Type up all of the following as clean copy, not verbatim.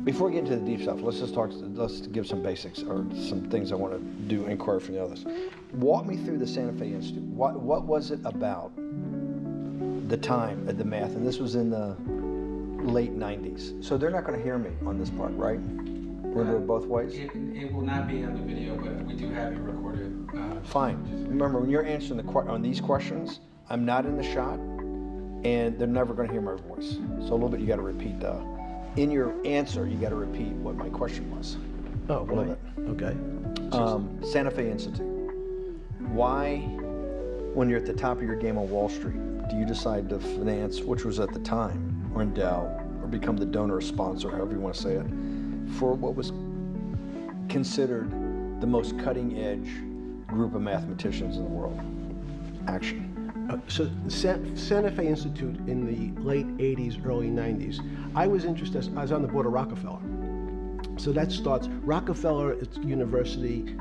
Before we get into the deep stuff, let's give some basics or some things I want to do, inquire from the others. Walk me through the Santa Fe Institute. What was it about the time of the math? And this was in the late 90s. So they're not going to hear me on this part, right? We're going to do it both ways? It will not be on the video, but we do have it recorded. Fine. Remember, when you're answering on these questions, I'm not in the shot, and they're never going to hear my voice. So a little bit you got to repeat in your answer, you got to repeat what my question was. Oh, a little bit. Okay. Santa Fe Institute. Why, when you're at the top of your game on Wall Street, do you decide to finance, which was at the time, or endow, or become the donor or sponsor, however you want to say it, for what was considered the most cutting-edge group of mathematicians in the world? Action. So Santa Fe Institute in the late 80s, early 90s, I was interested, I was on the board of Rockefeller. So that starts, Rockefeller University,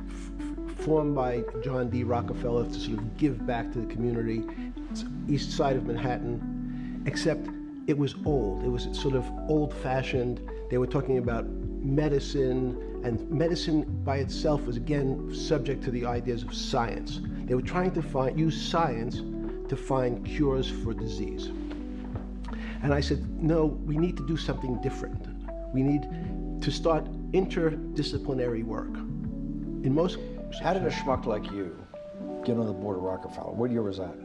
formed by John D. Rockefeller to sort of give back to the community. It's east side of Manhattan, except it was old. It was sort of old-fashioned. They were talking about medicine, and medicine by itself was, again, subject to the ideas of science. They were trying to use science to find cures for disease. And I said, no, we need to do something different. We need to start interdisciplinary work. In most... How did a schmuck like you get on the board of Rockefeller? What year was that?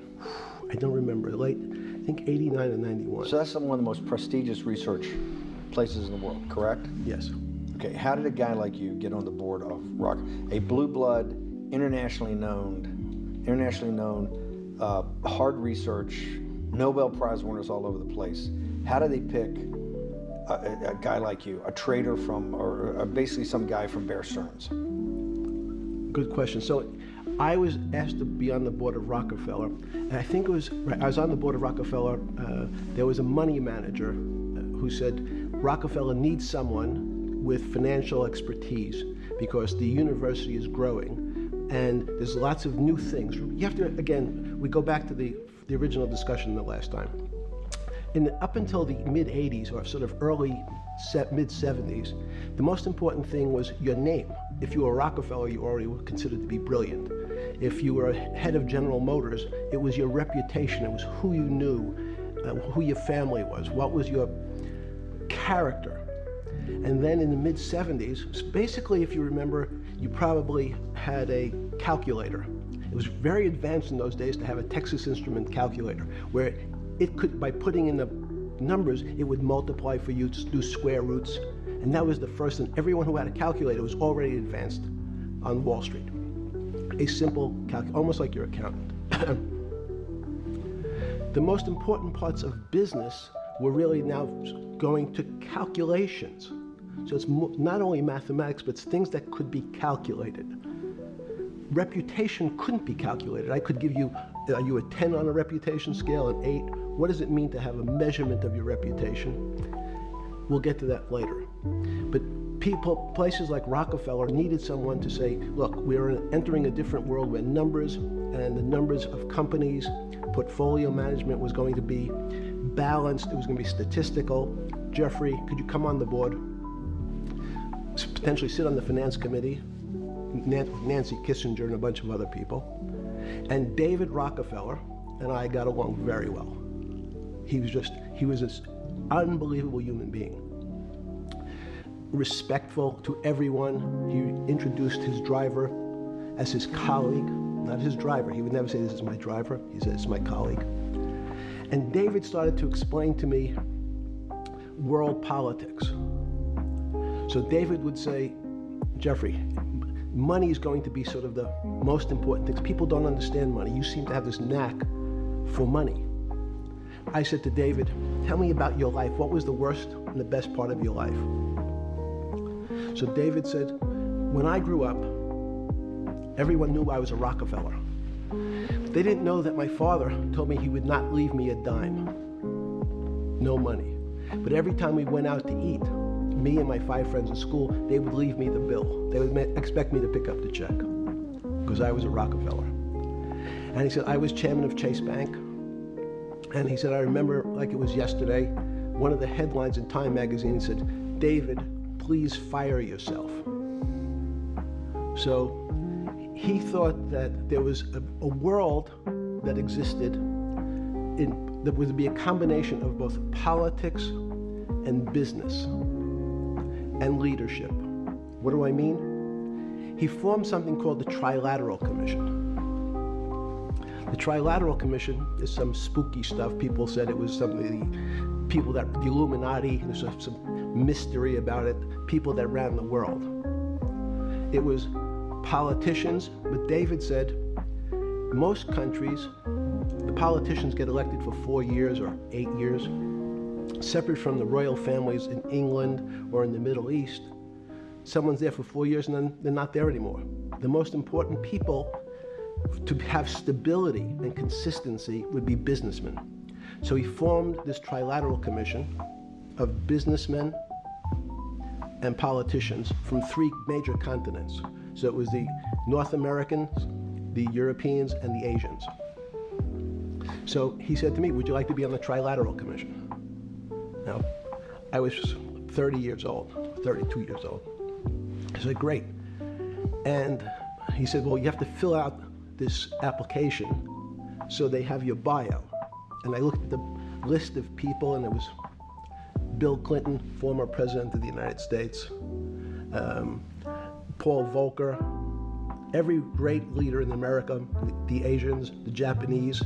I don't remember. Late, I think 89 or 91. So that's one of the most prestigious research places in the world, correct? Yes. Okay, how did a guy like you get on the board of a blue blood, internationally known, hard research, Nobel Prize winners all over the place? How do they pick a guy like you, a trader from, or basically some guy from Bear Stearns? Good question. So I was asked to be on the board of Rockefeller, and I think it was, I was on the board of Rockefeller, there was a money manager who said, Rockefeller needs someone with financial expertise because the university is growing and there's lots of new things. You have to, again, we go back to the original discussion the last time. Up until the mid-80s or sort of early mid-70s, the most important thing was your name. If you were Rockefeller, you already were considered to be brilliant. If you were head of General Motors, it was your reputation. It was who you knew, who your family was, what was your character. And then in the mid-70s, basically, if you remember, you probably had a calculator. It was very advanced in those days to have a Texas Instrument calculator, where it could, by putting in the numbers, it would multiply for you to do square roots. And that was the first, and everyone who had a calculator was already advanced on Wall Street. A simple calculator, almost like your accountant. The most important parts of business were really now going to calculations. So it's not only mathematics, but it's things that could be calculated. Reputation couldn't be calculated. I could give you, are you a 10 on a reputation scale, an 8? What does it mean to have a measurement of your reputation? We'll get to that later. But places like Rockefeller needed someone to say, look, we're entering a different world where numbers and the numbers of companies, portfolio management was going to be balanced, it was going to be statistical. Jeffrey, could you come on the board? Potentially sit on the finance committee, Nancy Kissinger and a bunch of other people. And David Rockefeller and I got along very well. He was this unbelievable human being. Respectful to everyone. He introduced his driver as his colleague, not his driver. He would never say, this is my driver. He said, it's my colleague. And David started to explain to me world politics. So David would say, Jeffrey, money is going to be sort of the most important thing. People don't understand money. You seem to have this knack for money. I said to David, tell me about your life. What was the worst and the best part of your life? So David said, when I grew up, everyone knew I was a Rockefeller. But they didn't know that my father told me he would not leave me a dime. No money. But every time we went out to eat, me and my 5 friends in school, they would leave me the bill. They would expect me to pick up the check because I was a Rockefeller. And he said, I was chairman of Chase Bank. And he said, I remember like it was yesterday, one of the headlines in Time magazine said, David please fire yourself. So he thought that there was a world that existed that would be a combination of both politics and business and leadership. What do I mean? He formed something called the Trilateral Commission. The Trilateral Commission is some spooky stuff. People said it was the Illuminati, there's some mystery about it, people that ran the world. It was politicians, but David said most countries, the politicians get elected for 4 years or 8 years, separate from the royal families in England or in the Middle East. Someone's there for 4 years and then they're not there anymore. The most important people to have stability and consistency would be businessmen. So he formed this Trilateral Commission of businessmen and politicians from 3 major continents. So it was the North Americans, the Europeans, and the Asians. So he said to me, would you like to be on the Trilateral Commission? Now, I was 30 years old, 32 years old. I said, great. And he said, well, you have to fill out this application so they have your bio. And I looked at the list of people, and it was Bill Clinton, former president of the United States, Paul Volcker, every great leader in America, the Asians, the Japanese,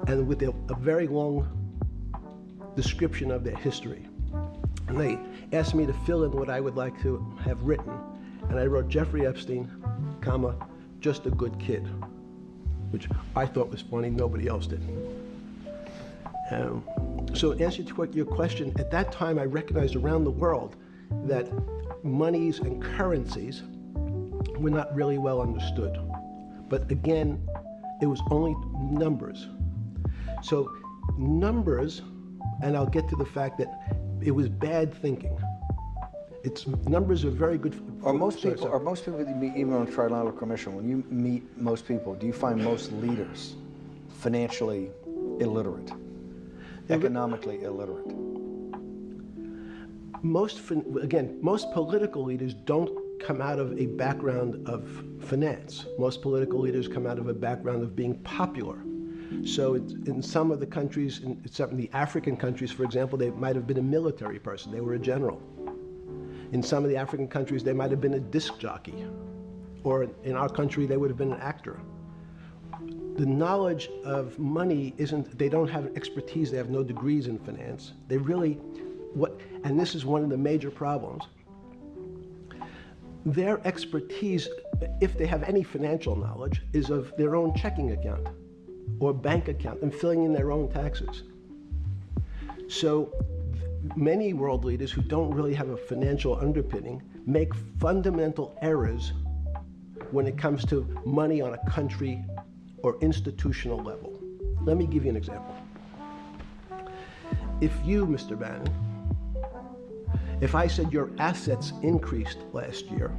and with a very long description of their history. And they asked me to fill in what I would like to have written. And I wrote Jeffrey Epstein, comma, just a good kid, which I thought was funny, nobody else did. So in answer to your question, at that time I recognized around the world that monies and currencies were not really well understood. But again, it was only numbers. So numbers, and I'll get to the fact that it was bad thinking. Numbers are very good. Are most people that you meet, even on Trilateral Commission, when you meet most people, do you find most leaders financially illiterate, economically illiterate? Most political leaders don't come out of a background of finance. Most political leaders come out of a background of being popular. So in some of the countries, in some of the African countries, for example, they might have been a military person. They were a general. In some of the African countries, they might have been a disc jockey. Or in our country, they would have been an actor. The knowledge of money they don't have expertise, they have no degrees in finance. They really, and this is one of the major problems, their expertise, if they have any financial knowledge, is of their own checking account or bank account and filling in their own taxes. So many world leaders who don't really have a financial underpinning make fundamental errors when it comes to money on a country or institutional level. Let me give you an example. If you, Mr. Bannon, if I said your assets increased last year,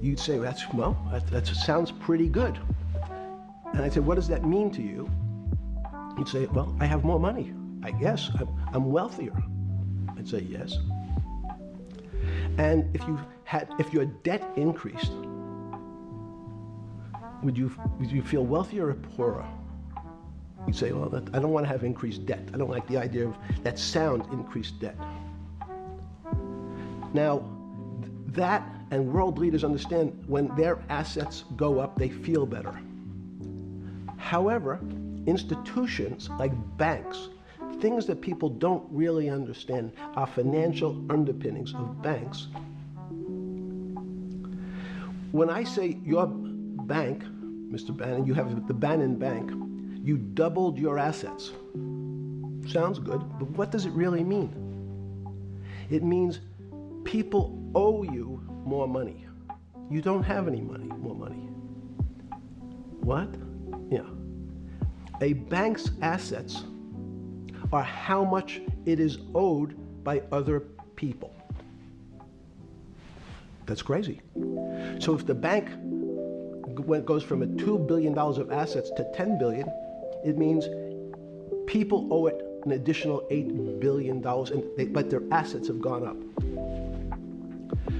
you'd say, that sounds pretty good. And I said, what does that mean to you? You'd say, well, I have more money. I guess I'm wealthier. I'd say yes. And if your debt increased, would you feel wealthier or poorer? You'd say, well, I don't want to have increased debt. I don't like the idea of that sound, increased debt. Now, that and world leaders understand when their assets go up, they feel better. However, institutions like banks, things that people don't really understand are financial underpinnings of banks. When I say your bank, Mr. Bannon, you have the Bannon Bank, you doubled your assets. Sounds good, but what does it really mean? It means people owe you more money. You don't have any money, more money. What? Yeah. A bank's assets are how much it is owed by other people. That's crazy. So if the bank goes from $2 billion of assets to $10 billion, it means people owe it an additional $8 billion, but their assets have gone up.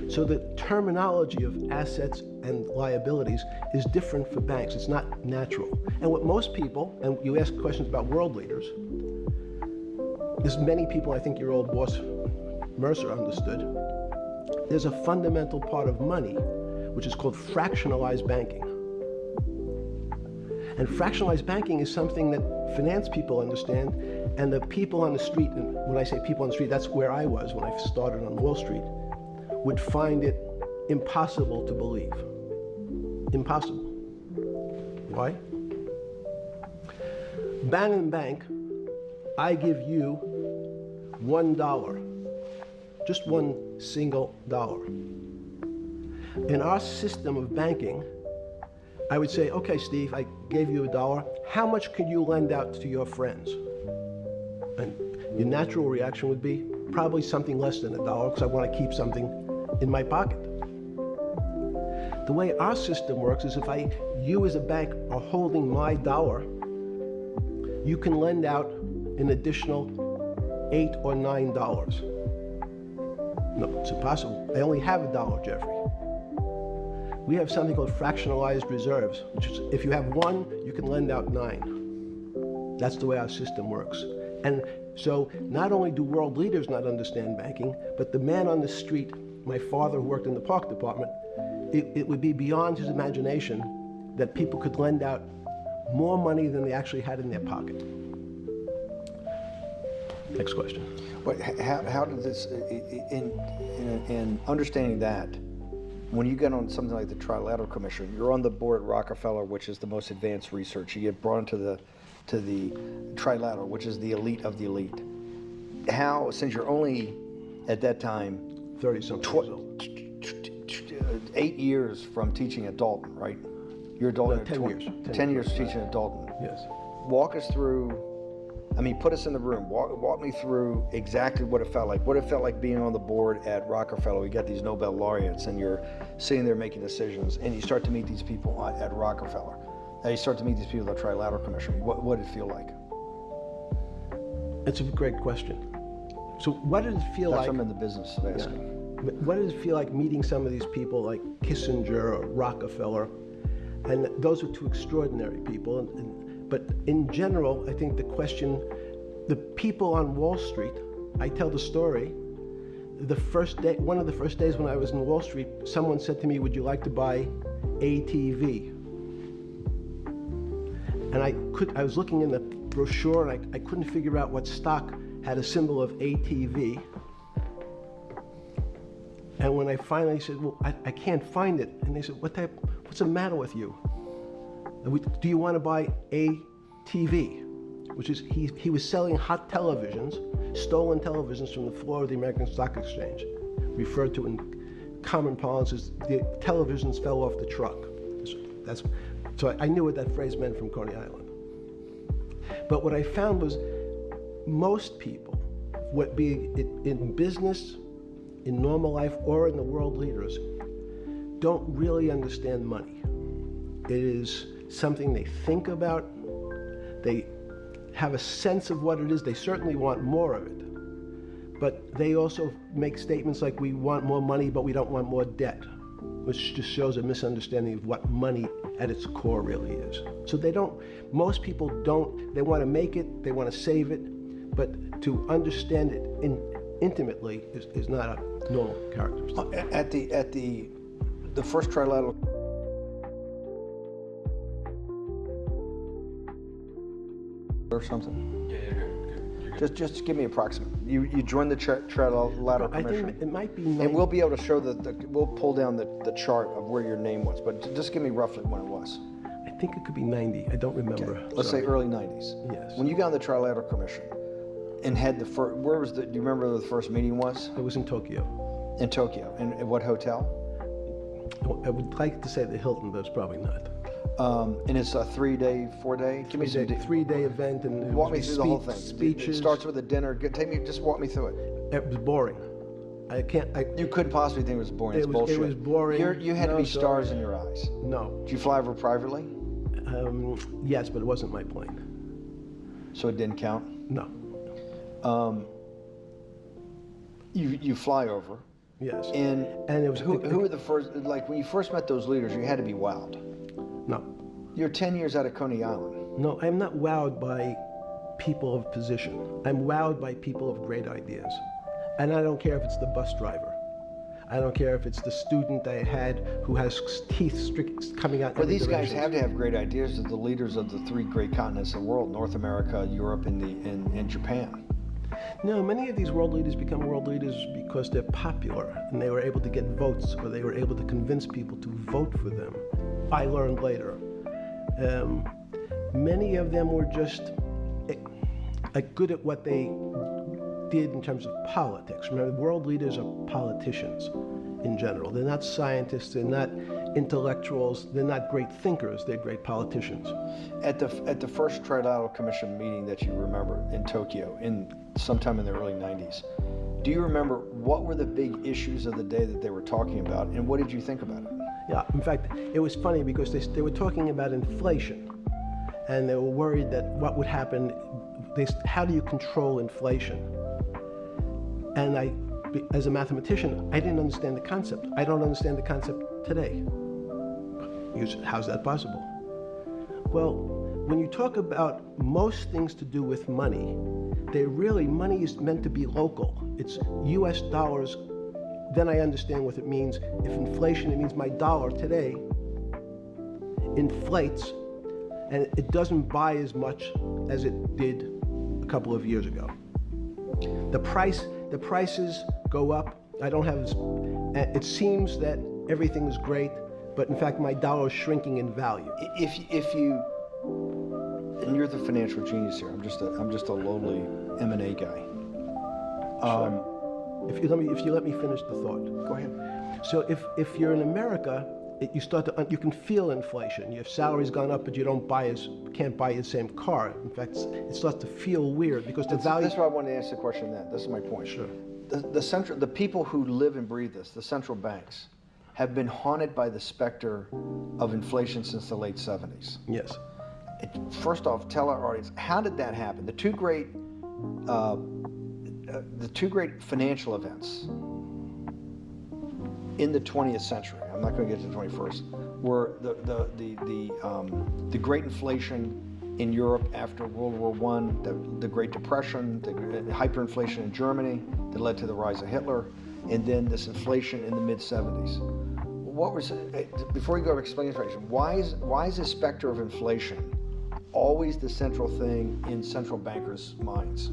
So the terminology of assets and liabilities is different for banks. It's not natural. And what most people, and you ask questions about world leaders, there's many people, I think your old boss Mercer understood, there's a fundamental part of money which is called fractionalized banking. And fractionalized banking is something that finance people understand, and the people on the street, and when I say people on the street, that's where I was when I started on Wall Street, would find it impossible to believe. Impossible. Why? Bannon Bank, I give you $1, just one single dollar. In our system of banking, I would say, okay, Steve, I gave you $1. How much could you lend out to your friends? And your natural reaction would be probably something less than $1 because I want to keep something in my pocket. The way our system works is if you as a bank are holding my dollar, you can lend out an additional $8 or $9. No, it's impossible. I only have $1, Jeffrey. We have something called fractionalized reserves, which is if you have 1, you can lend out 9. That's the way our system works. And so not only do world leaders not understand banking, but the man on the street, my father who worked in the park department, it would be beyond his imagination that people could lend out more money than they actually had in their pocket. Next question. But how did this, in understanding that, when you get on something like the Trilateral Commission, you're on the board at Rockefeller, which is the most advanced research. You get brought into the Trilateral, which is the elite of the elite. How, since you're only at that time 30-something years old. 8 years from teaching at Dalton, right? You're at Dalton. No, 10 years. 10 years teaching at Dalton. Yes. Walk us through. I mean, put us in the room. Walk me through exactly what it felt like. What it felt like being on the board at Rockefeller. We got these Nobel laureates, and you're sitting there making decisions, and you start to meet these people at Rockefeller. And you start to meet these people at the Trilateral Commission. What did it feel like? It's a great question. So what did it feel like? That's what I'm in the business of asking. Yeah. What did it feel like meeting some of these people like Kissinger or Rockefeller? And those are two extraordinary people. But in general, I think the question, the people on Wall Street, I tell the story, the first day, one of the first days when I was in Wall Street, someone said to me, would you like to buy ATV? And I was looking in the brochure and I couldn't figure out what stock had a symbol of ATV. And when I finally said, well, I can't find it. And they said, what's the matter with you? Do you want to buy ATV? Which is, he was selling hot televisions, stolen televisions from the floor of the American Stock Exchange, referred to in common parlance as the televisions fell off the truck. So I knew what that phrase meant from Coney Island. But what I found was most people, what be it in business, in normal life, or in the world leaders, don't really understand money. It is something they think about. They have a sense of what it is. They certainly want more of it. But they also make statements like, we want more money, but we don't want more debt, which just shows a misunderstanding of what money at its core really is. So most people don't, they want to make it, they want to save it, but to understand it intimately is not a normal characteristic. At the first Trilateral or something? Yeah, good. Just give me approximate. You joined the Trilateral Commission. I think it might be 90. And we'll be able to show we'll pull down the chart of where your name was, but just give me roughly when it was. I think it could be 90. I don't remember. Okay. Let's say early 90s. Yes. When you got on the Trilateral Commission and had the first, do you remember where the first meeting was? It was in Tokyo. In Tokyo. And at what hotel? I would like to say the Hilton, but it's probably not. And it's a 3-day, 4-day? Give me some 3-day event, and walk me through the whole thing. Speeches. It starts with a dinner. Just walk me through it. It was boring. You couldn't possibly think it was boring. It's bullshit. It was boring. You had to be stars in your eyes. No. Did you fly over privately? Yes, but it wasn't my plane. So it didn't count? No. You fly over. Yes. And it was who were the first, like when you first met those leaders, you had to be wowed. No. You're 10 years out of Coney Island. No, I'm not wowed by people of position. I'm wowed by people of great ideas. And I don't care if it's the bus driver. I don't care if it's the student I had who has teeth coming out. Well, these guys have to have great ideas. They're the leaders of the three great continents of the world: North America, Europe, and Japan. No, many of these world leaders become world leaders because they're popular and they were able to get votes, or they were able to convince people to vote for them. I learned later. Many of them were just good at what they did in terms of politics. Remember, world leaders are politicians in general. They're not scientists, they're not intellectuals, they're not great thinkers, they're great politicians. At the first Trilateral Commission meeting that you remember in Tokyo, sometime in the early 90s, do you remember what were the big issues of the day that they were talking about, and what did you think about it? Yeah, in fact, it was funny because they were talking about inflation, and they were worried that what would happen, how do you control inflation? And as a mathematician, I didn't understand the concept. I don't understand the concept today. How's that possible? Well, when you talk about most things to do with money, money is meant to be local. It's US dollars. Then I understand what it means. If inflation, it means my dollar today inflates, and it doesn't buy as much as it did a couple of years ago. The prices go up. It seems that everything is great, but in fact my dollar is shrinking in value. And you're the financial genius here. I'm just a lowly M&A guy. If you let me finish the thought. Go ahead. So if you're in America, you can feel inflation. Your salary's gone up, but you can't buy the same car. In fact, it starts to feel weird because the value. That's why I wanted to ask the question. This is my point. Sure. The people who live and breathe this, the central banks, have been haunted by the specter of inflation since the late 70s. Yes. First off, tell our audience, how did that happen? The two great financial events in the 20th century, I'm not going to get to the 21st, were the Great Inflation in Europe after World War I, the Great Depression, the hyperinflation in Germany that led to the rise of Hitler, and then this inflation in the mid-70s. Before you go to explain inflation, why is the specter of inflation always the central thing in central bankers' minds?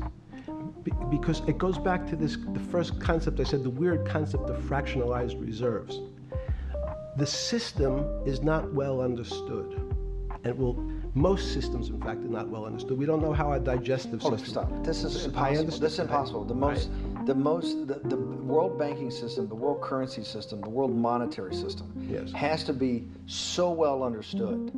Because it goes back to the first concept I said, the weird concept of fractionalized reserves. The system is not well understood. Most systems, in fact, are not well understood. We don't know how our digestive system. Stop. This is impossible. This is impossible. The world banking system, the world currency system, the world monetary system has to be so well understood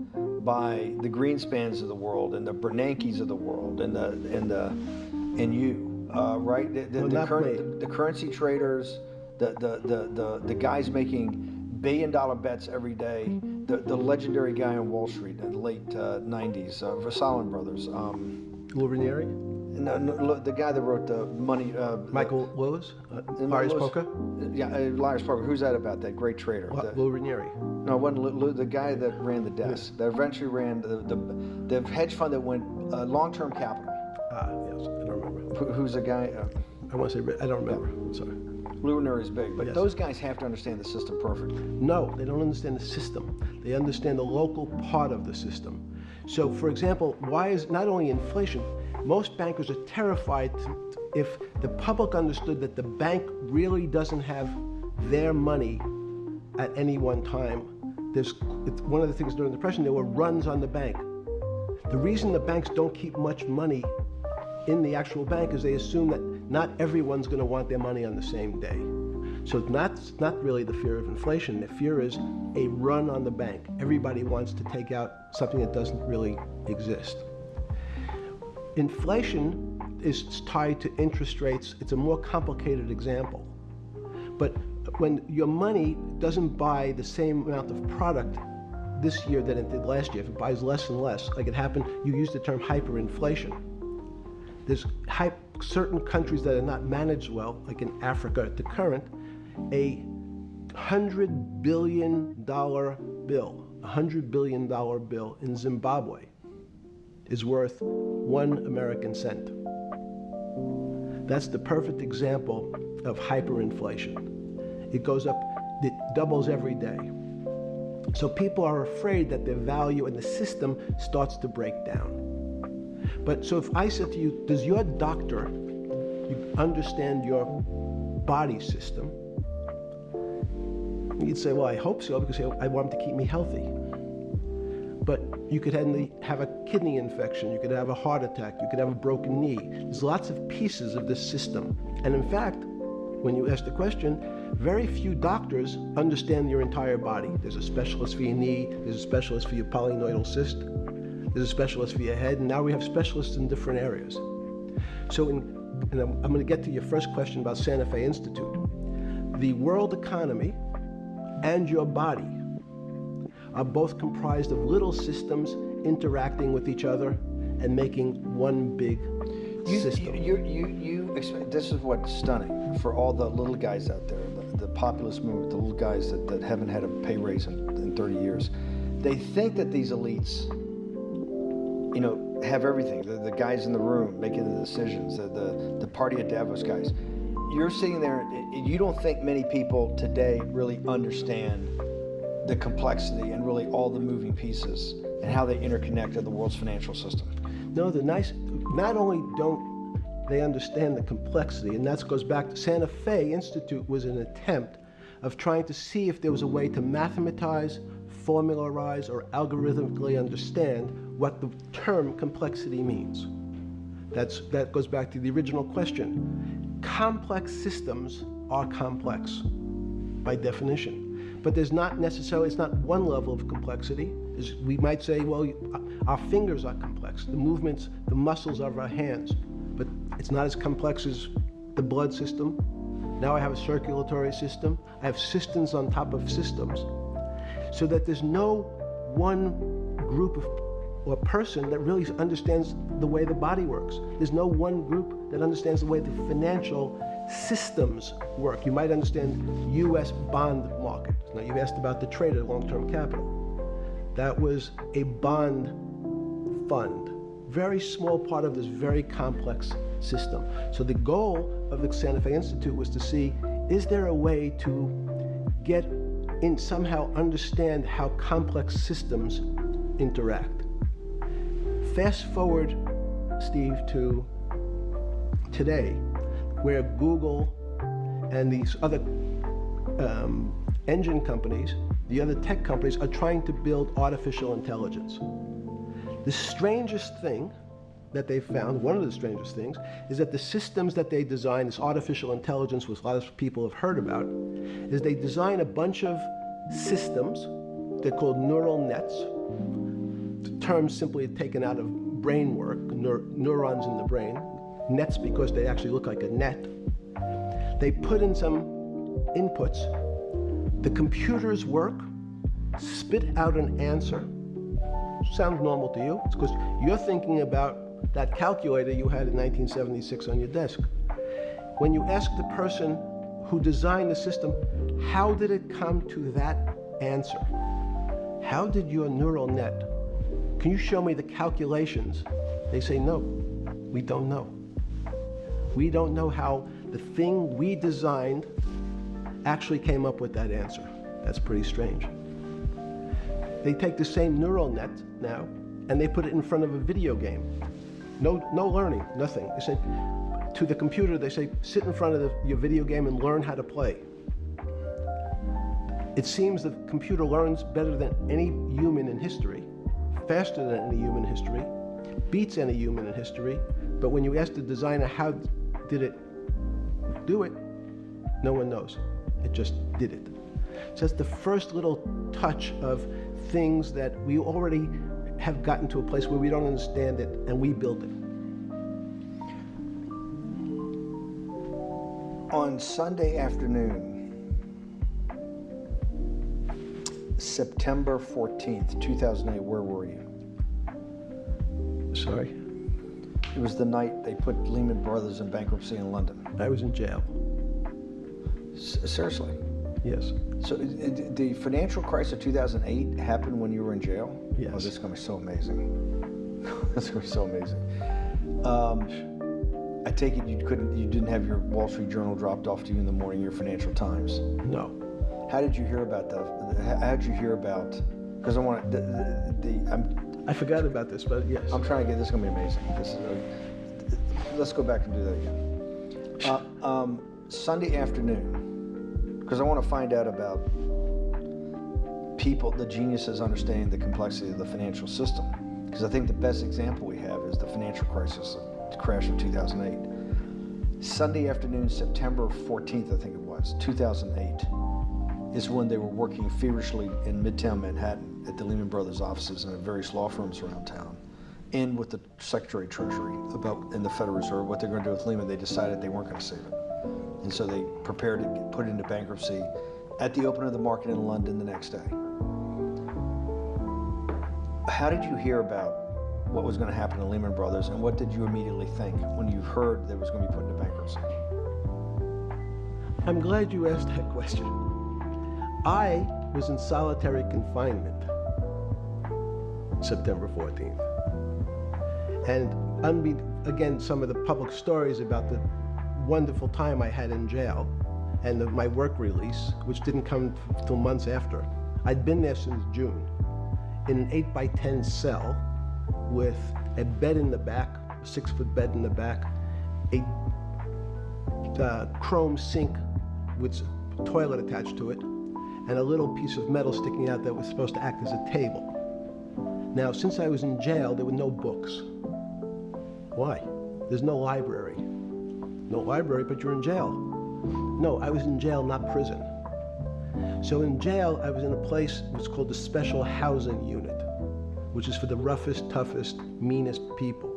by the Greenspans of the world and the Bernankes of the world and you, right? The currency traders, the guys making billion-dollar bets every day. The legendary guy on Wall Street in the late 90s, Salomon Brothers. Lou Ranieri? No, the guy that wrote the money. Michael Lewis? Liar's Poker? Yeah, Liar's Poker. Who's that about? That great trader. Lou Ranieri. No, it wasn't Lou, the guy that ran the desk. That eventually ran the hedge fund that went long-term capital. Yes, I don't remember. Who's the guy? I want to say, I don't remember. I'm sorry. Lou Ranieri is big, but those guys have to understand the system perfectly. No, they don't understand the system. They understand the local part of the system. So, for example, why is not only inflation, most bankers are terrified if the public understood that the bank really doesn't have their money at any one time. One of the things during the Depression, there were runs on the bank. The reason the banks don't keep much money in the actual bank is they assume that not everyone's going to want their money on the same day. So it's not really the fear of inflation. The fear is a run on the bank. Everybody wants to take out something that doesn't really exist. Inflation is tied to interest rates. It's a more complicated example. But when your money doesn't buy the same amount of product this year than it did last year, if it buys less and less, like it happened, you used the term hyperinflation. certain countries that are not managed well, like in Africa at the current, a $100 billion bill in Zimbabwe is worth 1 American cent. That's the perfect example of hyperinflation. It goes up, it doubles every day. So people are afraid that their value in the system starts to break down. But so if I said to you, does your doctor understand your body system? You'd say, well, I hope so, because I want him to keep me healthy. But you could have a kidney infection, you could have a heart attack, you could have a broken knee. There's lots of pieces of this system. And in fact, when you ask the question, very few doctors understand your entire body. There's a specialist for your knee, there's a specialist for your polynoidal cyst, there's a specialist for your head, and now we have specialists in different areas. So and I'm going to get to your first question about Santa Fe Institute. The world economy and your body are both comprised of little systems interacting with each other and making one big system. This is what's stunning for all the little guys out there, the populist movement, the little guys that haven't had a pay raise in 30 years. They think that these elites, have everything. The guys in the room making the decisions, the party at Davos guys. You're sitting there, you don't think many people today really understand the complexity and really all the moving pieces and how they interconnect in the world's financial system. No, not only don't they understand the complexity, and that goes back to Santa Fe Institute was an attempt of trying to see if there was a way to mathematize, formularize, or algorithmically understand what the term complexity means. That goes back to the original question. Complex systems are complex by definition, but there's not necessarily, it's not one level of complexity. We might say, well, our fingers are complex, the movements, the muscles of our hands, but it's not as complex as the blood system. Now I have a circulatory system. I have systems on top of systems, so that there's no one group or person that really understands the way the body works. There's no one group that understands the way the financial systems work. You might understand U.S. bond market. Now you've asked about the trade of long-term capital. That was a bond fund, very small part of this very complex system. So the goal of the Santa Fe Institute was to see, is there a way to get in, somehow understand how complex systems interact? Fast forward, Steve, to today, where Google and these other engine companies, the other tech companies, are trying to build artificial intelligence. The strangest thing that they found, one of the strangest things, is that the systems that they design, this artificial intelligence, which a lot of people have heard about, is they design a bunch of systems. They're called neural nets. The term simply taken out of brain work, neurons in the brain. Nets because they actually look like a net. They put in some inputs. The computers work, spit out an answer. Sounds normal to you. It's because you're thinking about that calculator you had in 1976 on your desk. When you ask the person who designed the system, how did it come to that answer? How did your neural net, can you show me the calculations? They say, no, we don't know. We don't know how the thing we designed actually came up with that answer. That's pretty strange. They take the same neural net now and they put it in front of a video game. No learning, nothing. They say to the computer, they say, sit in front of your video game and learn how to play. It seems the computer learns better than any human in history, faster than any human in history, beats any human in history, but when you ask the designer how did it do it, no one knows. It just did it. So that's the first little touch of things that we already have gotten to a place where we don't understand it and we build it. On Sunday afternoon, September 14th, 2008, where were you? Sorry? It was the night they put Lehman Brothers in bankruptcy in London. I was in jail. Seriously? Yes. So the financial crisis of 2008 happened when you were in jail? Yes. Oh, this is going to be so amazing. This is going to be so amazing. I take it you didn't have your Wall Street Journal dropped off to you in the morning, your Financial Times? No. How did you hear about that? How did you hear about, because I want I forgot about this, but yes. I'm trying to get, this is going to be amazing. Let's go back and do that again. Sunday afternoon, because I want to find out about people, the geniuses understanding the complexity of the financial system. Because I think the best example we have is the financial crisis, the crash of 2008. Sunday afternoon, September 14th, I think it was, 2008, is when they were working feverishly in Midtown Manhattan at the Lehman Brothers offices and at various law firms around town, and with the Secretary of Treasury in the Federal Reserve, what they're going to do with Lehman. They decided they weren't going to save it. And so they prepared to put it into bankruptcy at the open of the market in London the next day. How did you hear about what was going to happen to Lehman Brothers, and what did you immediately think when you heard that it was going to be put into bankruptcy? I'm glad you asked that question. I was in solitary confinement September 14th. And again, some of the public stories about the wonderful time I had in jail and my work release, which didn't come till months after. I'd been there since June in an 8x10 cell with a bed in the back, a 6-foot bed in the back, a chrome sink with a toilet attached to it, and a little piece of metal sticking out that was supposed to act as a table. Now, since I was in jail, there were no books. Why? There's no library. No library, but you're in jail. No, I was in jail, not prison. So in jail, I was in a place what's called the Special Housing Unit, which is for the roughest, toughest, meanest people.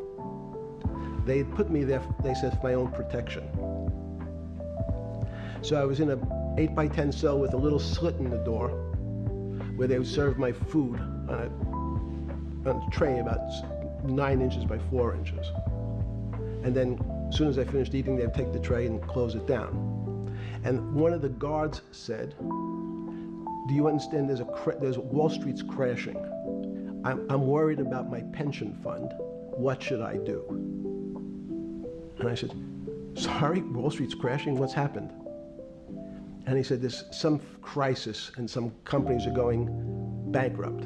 They had put me there, they said, for my own protection. So I was in a 8x10 cell with a little slit in the door where they would serve my food on a tray about 9 inches by 4 inches. And then as soon as I finished eating, they'd take the tray and close it down. And one of the guards said, do you understand there's Wall Street's crashing. I'm worried about my pension fund. What should I do? And I said, sorry, Wall Street's crashing, what's happened? And he said, there's some crisis and some companies are going bankrupt.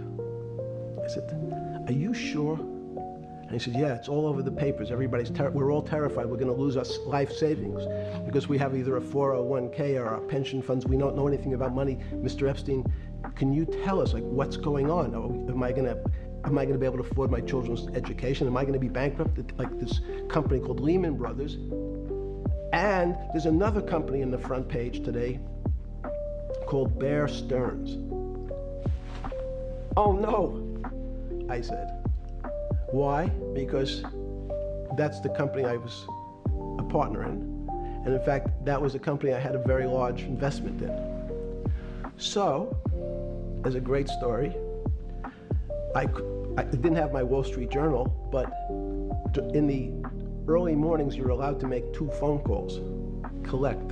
I said, are you sure? And he said, yeah, it's all over the papers. We're all terrified. We're going to lose our life savings because we have either a 401k or our pension funds. We don't know anything about money. Mr. Epstein, can you tell us, like, what's going on? Am I going to be able to afford my children's education? Am I going to be bankrupt like this company called Lehman Brothers? And there's another company in the front page today called Bear Stearns. Oh no, I said. Why? Because that's the company I was a partner in. And in fact, that was a company I had a very large investment in. So, as a great story, I didn't have my Wall Street Journal, but in the early mornings, you're allowed to make 2 phone calls, collect.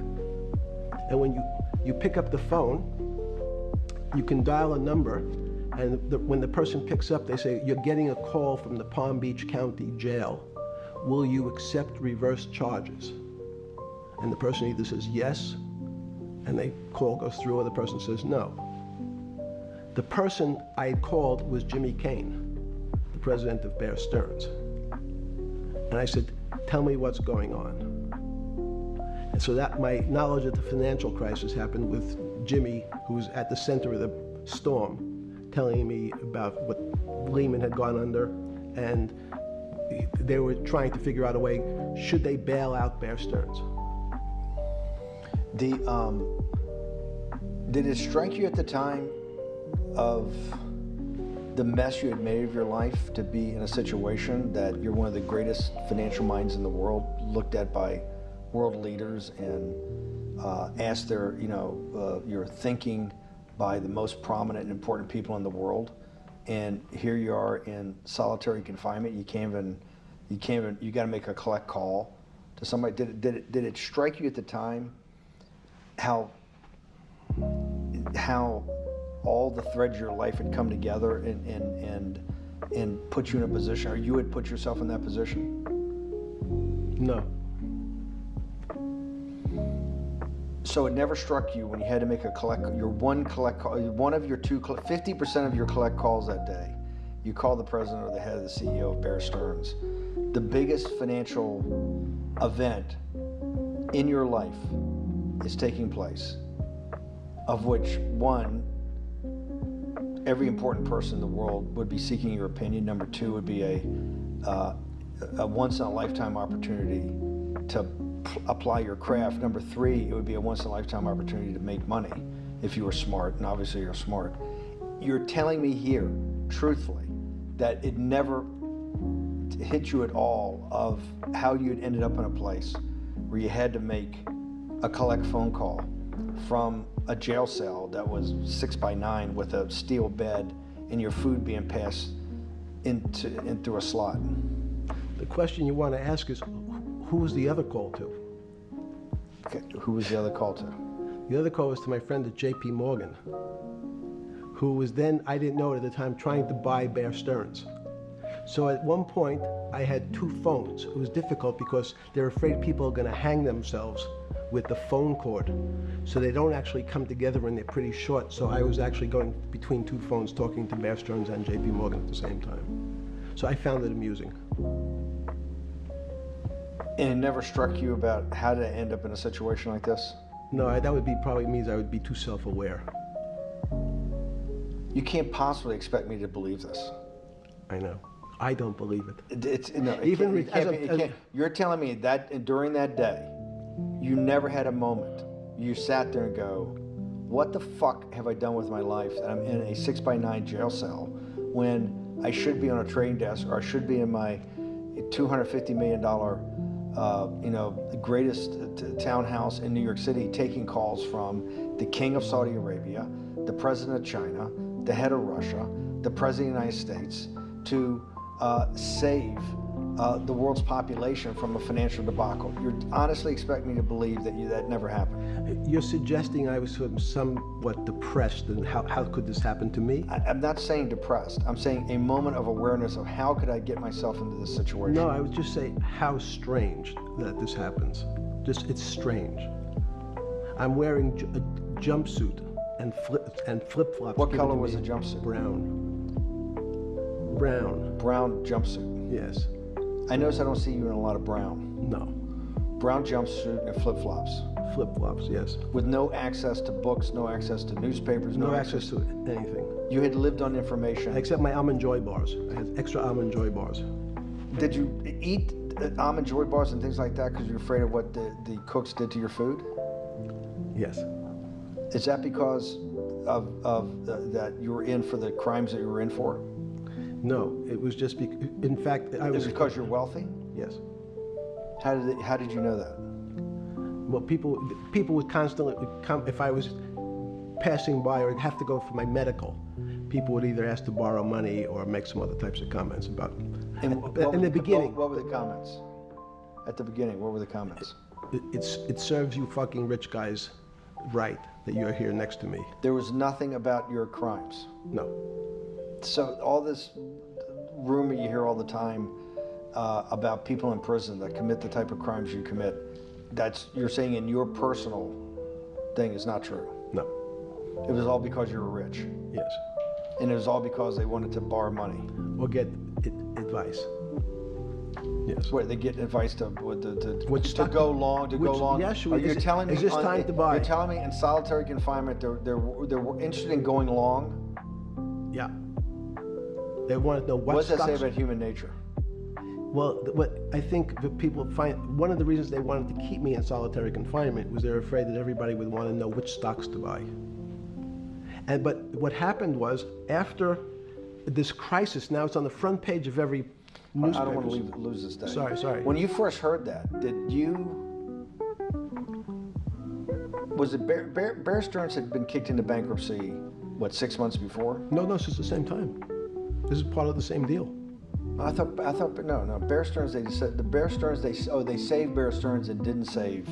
And when you pick up the phone, you can dial a number, and when the person picks up, they say, you're getting a call from the Palm Beach County Jail. Will you accept reverse charges? And the person either says yes, and the call goes through, or the person says no. The person I had called was Jimmy Kane, the president of Bear Stearns. And I said, tell me what's going on. And so that my knowledge of the financial crisis happened with Jimmy, who was at the center of the storm, telling me about what Lehman had gone under, and they were trying to figure out a way, should they bail out Bear Stearns? Did it strike you at the time of the mess you had made of your life to be in a situation that you're one of the greatest financial minds in the world, looked at by world leaders and asked your thinking by the most prominent and important people in the world, and here you are in solitary confinement. You can't even, You can't even, you got to make a collect call to somebody. Did it strike you at the time how all the threads of your life had come together and put you in a position, or you had put yourself in that position? No. So it never struck you when you had to make one collect call, one of your 50% of your collect calls that day, you call the president or the head of the CEO of Bear Stearns. The biggest financial event in your life is taking place, of which one, every important person in the world would be seeking your opinion. Number two would be a once-in-a-lifetime opportunity to apply your craft. Number three, it would be a once-in-a-lifetime opportunity to make money if you were smart, and obviously you're smart. You're telling me here, truthfully, that it never hit you at all of how you had ended up in a place where you had to make a collect phone call from a jail cell that was 6x9 with a steel bed and your food being passed in through a slot. The question you want to ask is, who was the other call to? Okay, who was the other call to? The other call was to my friend at J.P. Morgan, who was then, I didn't know it at the time, trying to buy Bear Stearns. So at one point, I had two phones. It was difficult because they're afraid people are going to hang themselves with the phone cord. So they don't actually come together and they're pretty short. So I was actually going between two phones talking to Bear Stearns and J.P. Morgan at the same time. So I found it amusing. And it never struck you about how to end up in a situation like this? No, that would be probably means I would be too self-aware. You can't possibly expect me to believe this. I know. I don't believe it. You're telling me that during that day, you never had a moment. You sat there and go, what the fuck have I done with my life that I'm in a 6x9 jail cell when I should be on a trading desk, or I should be in my $250 million the greatest townhouse in New York City, taking calls from the king of Saudi Arabia, the president of China, the head of Russia, the president of the United States, to save the world's population from a financial debacle. You honestly expect me to believe that that never happened? You're suggesting I was somewhat depressed, and how could this happen to me? I'm not saying depressed. I'm saying a moment of awareness of how could I get myself into this situation. No, I would just say how strange that this happens. It's strange. I'm wearing a jumpsuit and flip-flops. What color was the jumpsuit? Brown. Brown jumpsuit. Yes. I notice I don't see you in a lot of brown. No. Brown jumpsuit and flip-flops. Flip-flops, yes. With no access to books, no access to newspapers, no access to anything. You had lived on information. Except my Almond Joy bars. I had extra Almond Joy bars. Did you eat Almond Joy bars and things like that because you're afraid of what the cooks did to your food? Yes. Is that because of that you were in for the crimes that you were in for? No, it was just in fact, I was. Is it because you're wealthy? Yes. How did you know that? Well, people would constantly come if I was passing by or have to go for my medical. People would either ask to borrow money or make some other types of comments about. In the beginning. What were the comments? At the beginning, what were the comments? It serves you fucking rich guys right that you're here next to me. There was nothing about your crimes? No. So all this rumor you hear all the time about people in prison that commit the type of crimes you commit, you're saying in your personal thing is not true? No. It was all because you were rich? Yes. And it was all because they wanted to borrow money? Or get advice. Yes. Where they get advice to go long? Yes. You're telling me is this time to buy? You're telling me in solitary confinement they're interested in going long? Yeah. They want to know what does that say about human nature? Well, what I think that people find, one of the reasons they wanted to keep me in solitary confinement was they're afraid that everybody would want to know which stocks to buy. But what happened was, after this crisis, now it's on the front page of every newspaper. I don't want to lose this day. Sorry. When you first heard that, was it Bear Stearns had been kicked into bankruptcy, what, 6 months before? No, this is the same time. This is part of the same deal. No. Bear Stearns. They said the Bear Stearns. They saved Bear Stearns and didn't save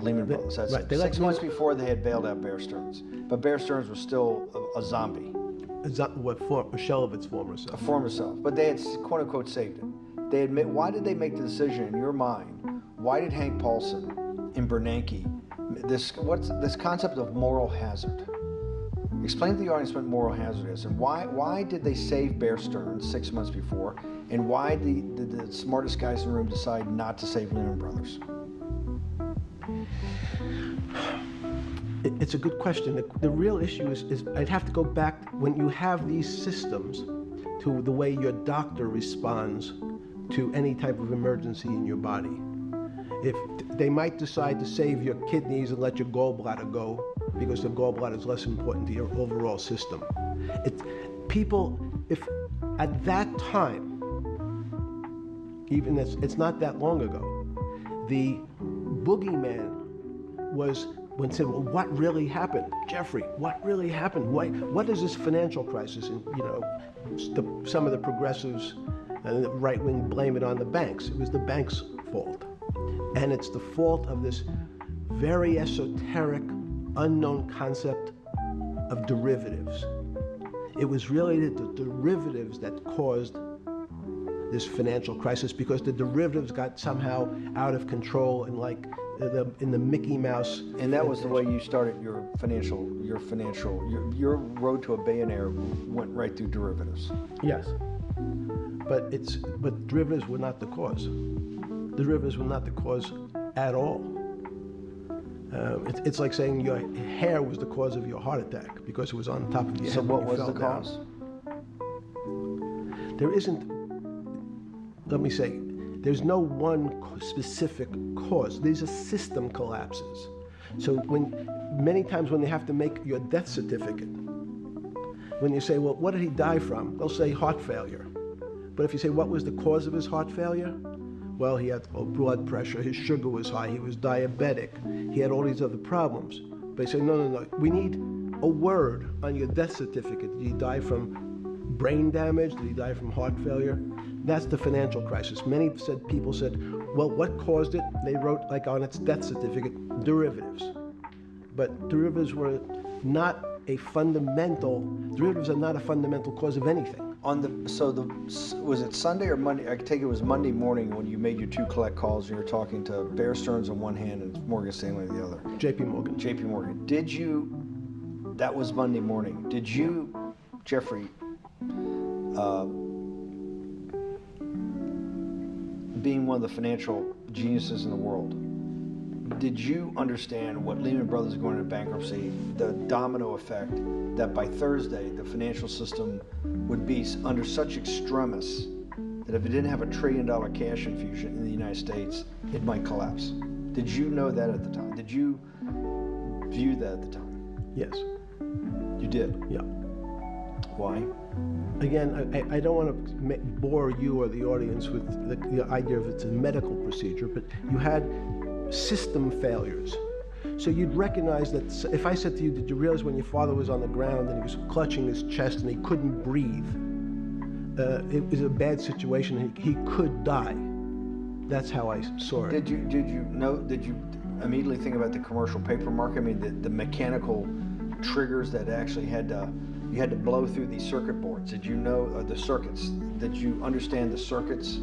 Lehman Brothers. That's right. it. They 6 months before they had bailed out Bear Stearns, but Bear Stearns was still a zombie, a shell of its former self. a former self. But they had quote unquote saved it. They admit. Why did they make the decision in your mind? Why did Hank Paulson and Bernanke what's this concept of moral hazard? Explain to the audience what moral hazard is, and why did they save Bear Stearns 6 months before, and why did the smartest guys in the room decide not to save Lehman Brothers? It's a good question. The real issue is I'd have to go back when you have these systems to the way your doctor responds to any type of emergency in your body. If they might decide to save your kidneys and let your gallbladder go because the gallbladder is less important to your overall system. If at that time, even it's not that long ago, the boogeyman was when said, well, what really happened? Jeffrey, what really happened? What is this financial crisis? And some of the progressives and the right wing blame it on the banks. It was the banks' fault. And it's the fault of this very esoteric, unknown concept of derivatives. It was really the derivatives that caused this financial crisis because the derivatives got somehow out of control and in the Mickey Mouse. And that was the way you started your road to a billionaire went right through derivatives. Yes. But derivatives were not the cause. Derivatives were not the cause at all. It's like saying your hair was the cause of your heart attack because it was on top of your head. So what was the cause? There isn't, let me say, there's no one specific cause. These are system collapses. So many times when they have to make your death certificate, when you say, well, what did he die from? They'll say heart failure. But if you say, what was the cause of his heart failure? Well, he had low blood pressure, his sugar was high, he was diabetic, he had all these other problems. But they say, no, we need a word on your death certificate. Did he die from brain damage? Did he die from heart failure? That's the financial crisis. Many people said, well, what caused it? They wrote on its death certificate, derivatives. But derivatives are not a fundamental cause of anything. Was it Sunday or Monday? I take it was Monday morning when you made your two collect calls and you were talking to Bear Stearns on one hand and Morgan Stanley on the other. JP Morgan. That was Monday morning. Did you, Jeffrey, being one of the financial geniuses in the world, did you understand what Lehman Brothers going into bankruptcy, the domino effect, that by Thursday the financial system would be under such extremis that if it didn't have $1 trillion cash infusion in the United States, it might collapse? Did you know that at the time? Did you view that at the time? Yes. You did? Yeah. Why? Again, I don't want to bore you or the audience with the idea of it's a medical procedure, but you had system failures. So you'd recognize that if I said to you, did you realize when your father was on the ground and he was clutching his chest and he couldn't breathe, it was a bad situation, he could die. That's how I saw it. Did you immediately think about the commercial paper market? I mean, the mechanical triggers that actually you had to blow through these circuit boards. Did you know the circuits? Did you understand the circuits?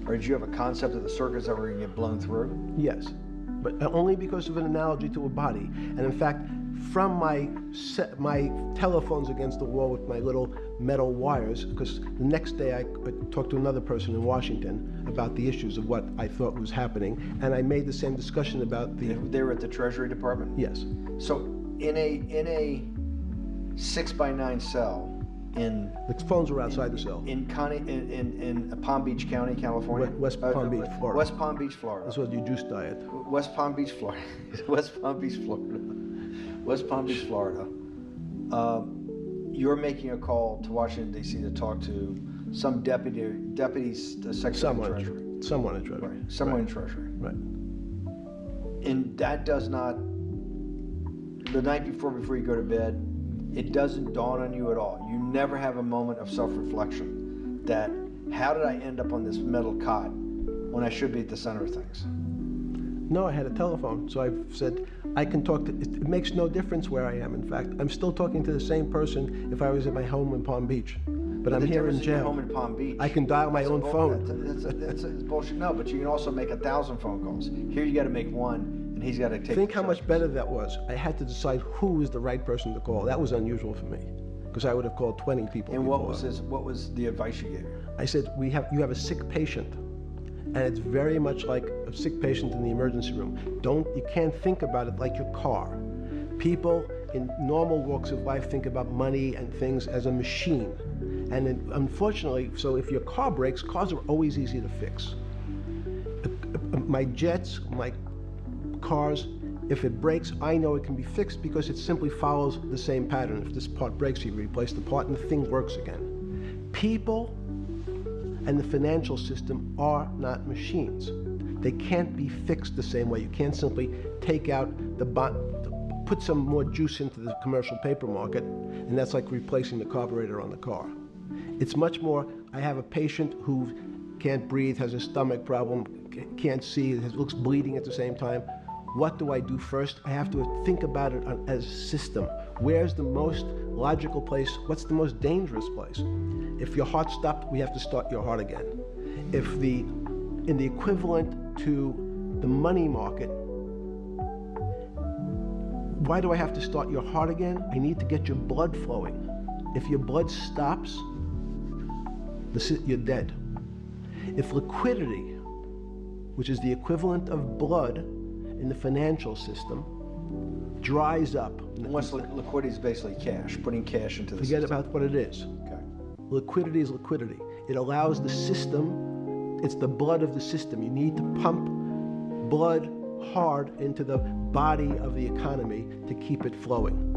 Or did you have a concept of the circuits that were going to get blown through? Yes, but only because of an analogy to a body. And in fact, from my telephones against the wall with my little metal wires, because the next day I talked to another person in Washington about the issues of what I thought was happening, and I made the same discussion about the... They were at the Treasury Department? Yes. So in a 6x9 cell, the phones were outside the cell. In Palm Beach County, California? West Palm Beach, Florida. West Palm Beach, Florida. That's what your juice diet. West Palm Beach, Florida. West Palm Beach, Florida. West Palm Beach, Florida. You're making a call to Washington, D.C. to talk to some deputy secretary of Treasury. Someone in Treasury. Right. Someone in Treasury. Right. And that does not, the night before you go to bed, it doesn't dawn on you at all. You never have a moment of self-reflection that, how did I end up on this metal cot when I should be at the center of things? No, I had a telephone, so I've said I can talk to. It makes no difference where I am. In fact, I'm still talking to the same person if I was at my home in Palm Beach, but I'm here in jail. Home in Palm Beach. I can dial my own phone. That's bullshit. No, but you can also make 1,000 phone calls. Here you got to make one, and he's got to take. Think how much better that was. I had to decide who was the right person to call. That was unusual for me, because I would have called 20 people. And before. what was the advice you gave? I said, you have a sick patient, and it's very much like a sick patient in the emergency room. You can't think about it like your car. People in normal walks of life think about money and things as a machine. And unfortunately, so if your car breaks, cars are always easy to fix. My jets, my cars, if it breaks, I know it can be fixed because it simply follows the same pattern. If this part breaks, you replace the part and the thing works again. People and the financial system are not machines. They can't be fixed the same way. You can't simply take out the put some more juice into the commercial paper market, and that's like replacing the carburetor on the car. It's much more, I have a patient who can't breathe, has a stomach problem, can't see, looks bleeding at the same time. What do I do first? I have to think about it as a system. Where's the most logical place? What's the most dangerous place? If your heart stopped, we have to start your heart again. In the equivalent to the money market, why do I have to start your heart again? I need to get your blood flowing. If your blood stops, you're dead. If liquidity, which is the equivalent of blood in the financial system, dries up. Once liquidity is basically cash, putting cash into the system. Forget about what it is. Okay. Liquidity is liquidity. It allows the system, it's the blood of the system. You need to pump blood hard into the body of the economy to keep it flowing.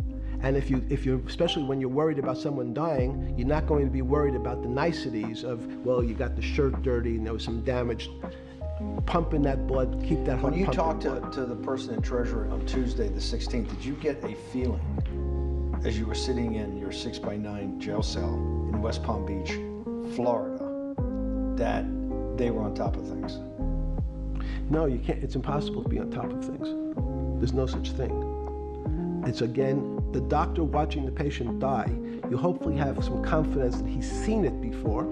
And if you're, especially when you're worried about someone dying, you're not going to be worried about the niceties of, well, you got the shirt dirty and there was some damage. Pumping that blood, keep that heart. When you talked to the person in Treasury on Tuesday the 16th, did you get a feeling as you were sitting in your 6x9 jail cell in West Palm Beach, Florida, that they were on top of things? No, you can't. It's impossible to be on top of things. There's no such thing. It's again, the doctor watching the patient die, you hopefully have some confidence that he's seen it before.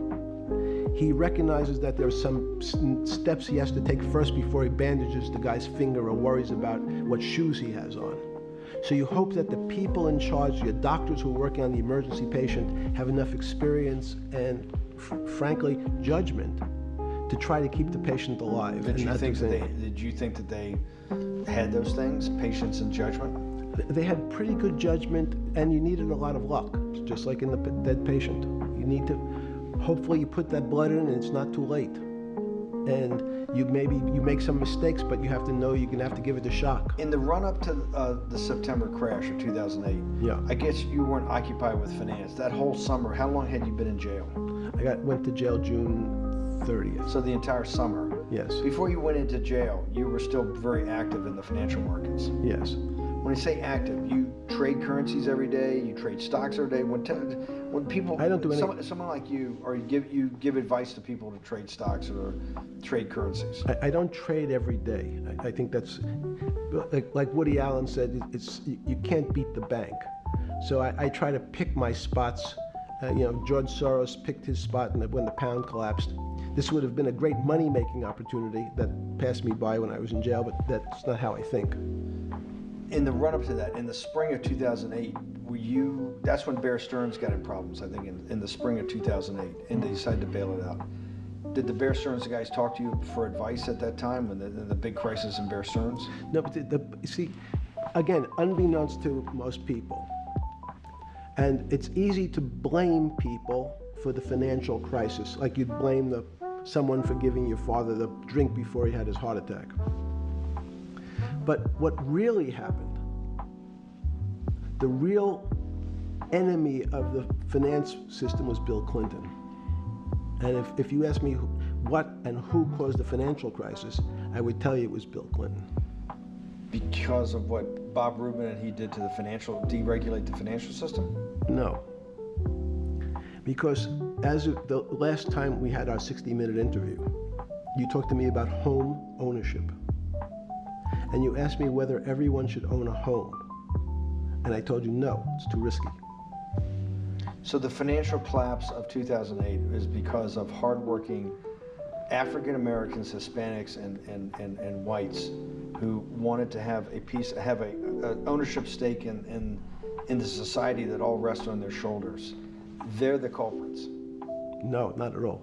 He recognizes that there are some steps he has to take first before he bandages the guy's finger or worries about what shoes he has on. So you hope that the people in charge, your doctors who are working on the emergency patient, have enough experience and, frankly, judgment to try to keep the patient alive. Did you think that they had those things, patience and judgment? They had pretty good judgment, and you needed a lot of luck, just like in the dead patient. You need to, hopefully you put that blood in and it's not too late. And you make some mistakes, but you have to know you're gonna have to give it a shock. In the run-up to the September crash of 2008, yeah, I guess you weren't occupied with finance. That whole summer, how long had you been in jail? I went to jail June 30th. So the entire summer? Yes. Before you went into jail, you were still very active in the financial markets? Yes. When you say active, you trade currencies every day, you trade stocks every day. When people, I don't do anything. Someone like you, or you give advice to people to trade stocks or trade currencies. I don't trade every day. I think that's, like Woody Allen said, you can't beat the bank. So I try to pick my spots. George Soros picked his spot when the pound collapsed. This would have been a great money-making opportunity that passed me by when I was in jail, but that's not how I think. In the run-up to that, in the spring of 2008, that's when Bear Stearns got in problems, I think, in the spring of 2008, and they decided to bail it out. Did the Bear Stearns guys talk to you for advice at that time, when the big crisis in Bear Stearns? No, but see, again, unbeknownst to most people, and it's easy to blame people for the financial crisis, like you'd blame someone for giving your father the drink before he had his heart attack. But what really happened, the real enemy of the finance system was Bill Clinton. And if you ask me what and who caused the financial crisis, I would tell you it was Bill Clinton. Because of what Bob Rubin and he did to deregulate the financial system? No. Because as of the last time we had our 60-minute interview, you talked to me about home ownership. And you asked me whether everyone should own a home. And I told you, no, it's too risky. So the financial collapse of 2008 is because of hardworking African Americans, Hispanics, and whites who wanted to have a ownership stake in the society that all rests on their shoulders. They're the culprits. No, not at all.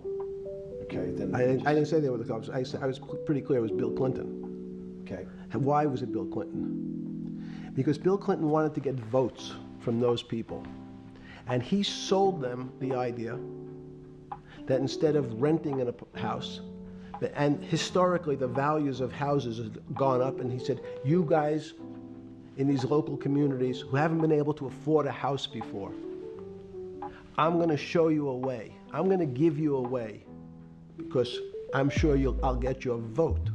Okay, then I didn't say they were the culprits. I was pretty clear it was Bill Clinton. Okay. And why was it Bill Clinton? Because Bill Clinton wanted to get votes from those people. And he sold them the idea that instead of renting in a house, and historically the values of houses have gone up, and he said, you guys in these local communities who haven't been able to afford a house before, I'm going to show you a way. I'm going to give you a way, because I'm sure I'll get your vote,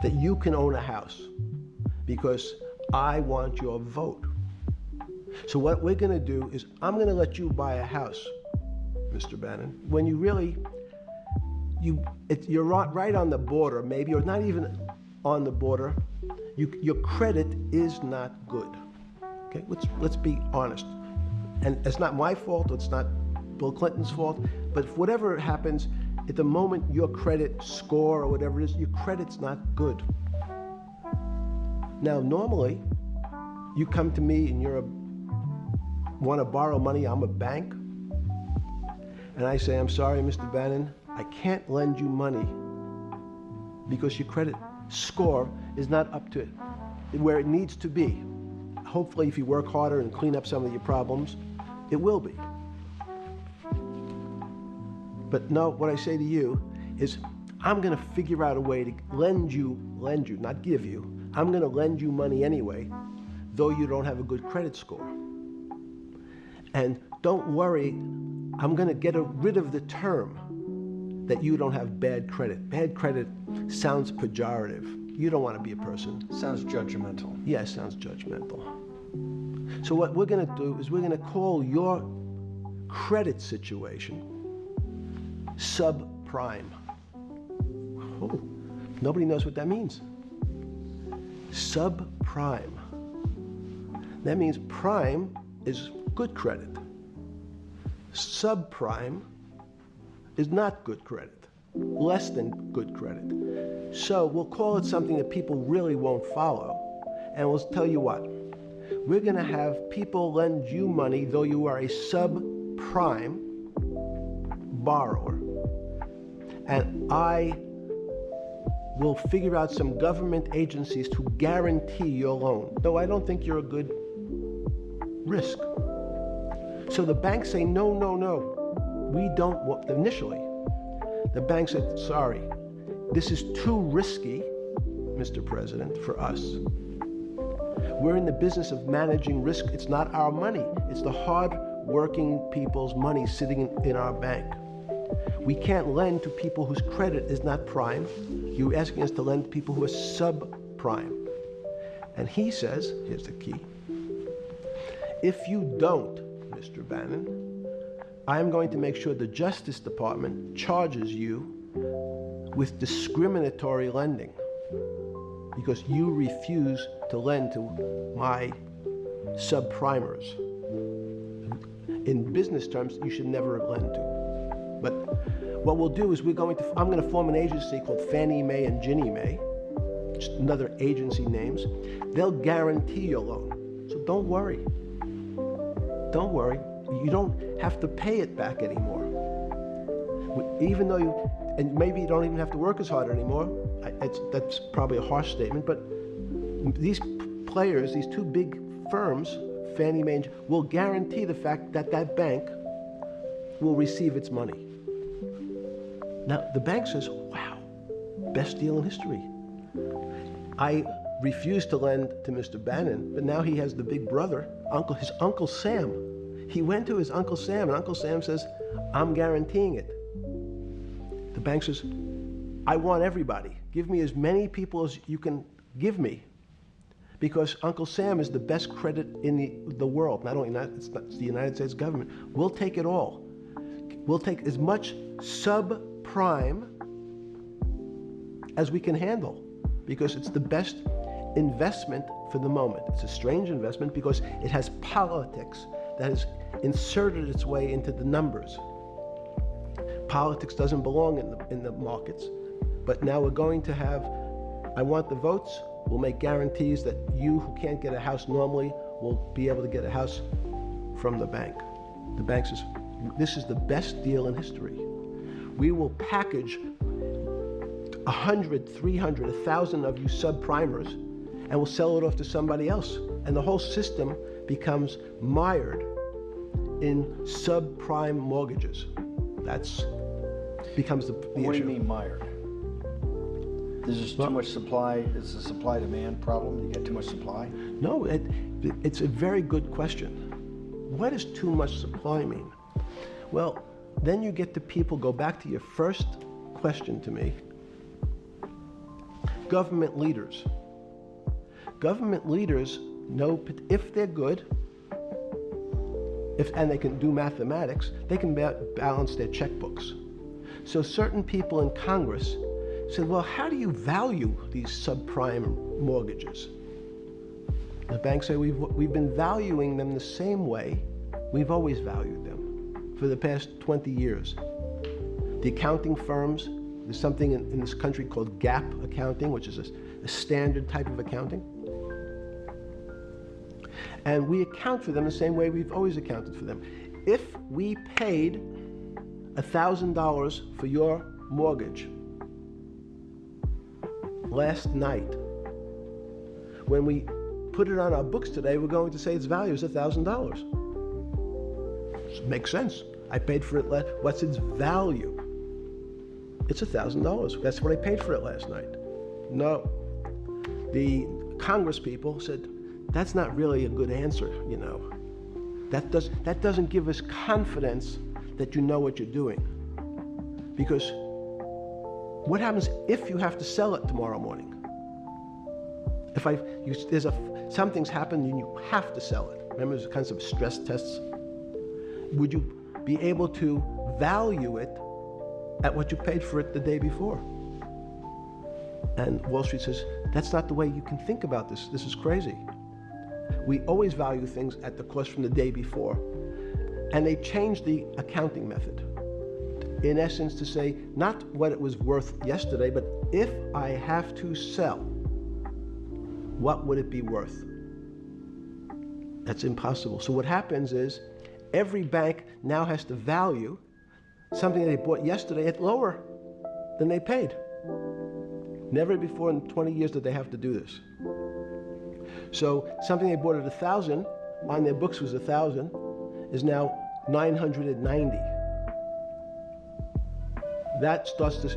that you can own a house, because I want your vote. So what we're going to do is I'm going to let you buy a house, Mr. Bannon, when you really, you're right on the border, maybe, or not even on the border. Your credit is not good. Okay, let's be honest. And it's not my fault, it's not Bill Clinton's fault, but if whatever happens, at the moment your credit score or whatever it is, your credit's not good. Now, normally, you come to me and want to borrow money, I'm a bank, and I say, I'm sorry, Mr. Bannon, I can't lend you money because your credit score is not up to where it needs to be. Hopefully, if you work harder and clean up some of your problems, it will be. But no, what I say to you is, I'm going to figure out a way to lend you, not give you. I'm going to lend you money anyway, though you don't have a good credit score. And don't worry, I'm going to get rid of the term that you don't have bad credit. Bad credit sounds pejorative. You don't want to be a person. Sounds judgmental. Yes, sounds judgmental. So what we're going to do is we're going to call your credit situation subprime. Oh, nobody knows what that means. Subprime. That means prime is good credit. Subprime is not good credit, less than good credit. So we'll call it something that people really won't follow, and we'll tell you what. We're going to have people lend you money though you are a subprime borrower, and I will figure out some government agencies to guarantee your loan, though I don't think you're a good risk. So the banks say, no, we don't want, initially, the bank said, sorry, this is too risky, Mr. President, for us. We're in the business of managing risk. It's not our money. It's the hard-working people's money sitting in our bank. We can't lend to people whose credit is not prime. You're asking us to lend to people who are subprime. And he says, here's the key, if you don't, Mr. Bannon, I'm going to make sure the Justice Department charges you with discriminatory lending because you refuse to lend to my subprimers. In business terms, you should never lend to. But what we'll do is I'm going to form an agency called Fannie Mae and Ginnie Mae, just another agency names. They'll guarantee your loan. So don't worry. Don't worry. You don't have to pay it back anymore. Even though and maybe you don't even have to work as hard anymore. That's probably a harsh statement, but these players, these two big firms, Fannie Mae, will guarantee the fact that that bank will receive its money. Now, the bank says, wow, best deal in history. I refused to lend to Mr. Bannon, but now he has the big brother, his Uncle Sam. He went to his Uncle Sam, and Uncle Sam says, I'm guaranteeing it. The bank says, I want everybody. Give me as many people as you can give me, because Uncle Sam is the best credit in the world. Not only that, it's the United States government. We'll take it all. We'll take as much subprime as we can handle because it's the best investment for the moment. It's a strange investment because it has politics that has inserted its way into the numbers. Politics doesn't belong in the markets, but now we're going to have, I want the votes, we'll make guarantees that you who can't get a house normally will be able to get a house from the bank. The bank says, this is the best deal in history. We will package 100, 300, 1,000 of you subprimers and we'll sell it off to somebody else. And the whole system becomes mired in subprime mortgages. That's becomes the issue. What do you mean mired? There's just too much supply. It's a supply-demand problem. You get too much supply? No, it's a very good question. What does too much supply mean? Well, then you get to people, go back to your first question to me. Government leaders. Government leaders know if they're good, and they can do mathematics, they can balance their checkbooks. So certain people in Congress said, well, how do you value these subprime mortgages? The banks say, we've been valuing them the same way we've always valued them for the past 20 years. The accounting firms, there's something in this country called GAAP accounting, which is a standard type of accounting. And we account for them the same way we've always accounted for them. If we paid $1,000 for your mortgage last night, when we put it on our books today, we're going to say its value is $1,000. Makes sense. I paid for it what's its value? It's $1,000. That's what I paid for it last night. No. The Congress people said, that's not really a good answer, you know. That doesn't give us confidence that you know what you're doing. Because what happens if you have to sell it tomorrow morning? If something's happened and you have to sell it. Remember those kinds of stress tests? Would you be able to value it at what you paid for it the day before? And Wall Street says, that's not the way you can think about this. This is crazy. We always value things at the cost from the day before. And they changed the accounting method. In essence, to say, not what it was worth yesterday, but if I have to sell, what would it be worth? That's impossible. So what happens is, every bank now has to value something they bought yesterday at lower than they paid. Never before in 20 years did they have to do this. So something they bought at 1,000, on their books was 1,000, is now 990. That starts to,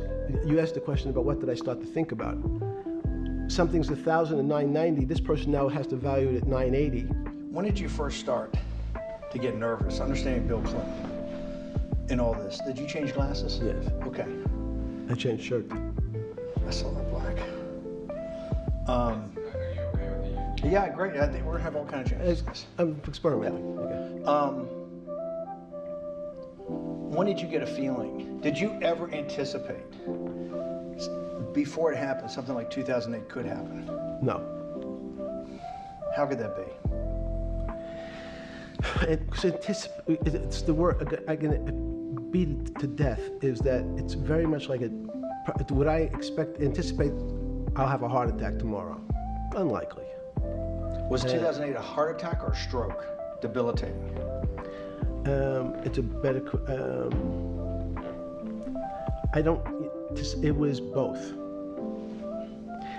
you asked the question about what did I start to think about. Something's 1,000 and 990, this person now has to value it at 980. When did you first start to get nervous, understanding Bill Clinton in all this? Did you change glasses? Yes. Okay. I changed shirt. I saw that black. Are you okay with the Yeah, great. I think we're gonna have all kinds of changes. I'm experimenting. Okay. When did you get a feeling? Did you ever anticipate before it happened something like 2008 could happen? No. How could that be? It's the word, I can beat it to death, is that it's very much like would I anticipate I'll have a heart attack tomorrow? Unlikely. Was 2008 a heart attack or a stroke? Debilitating? It's a better, it was both.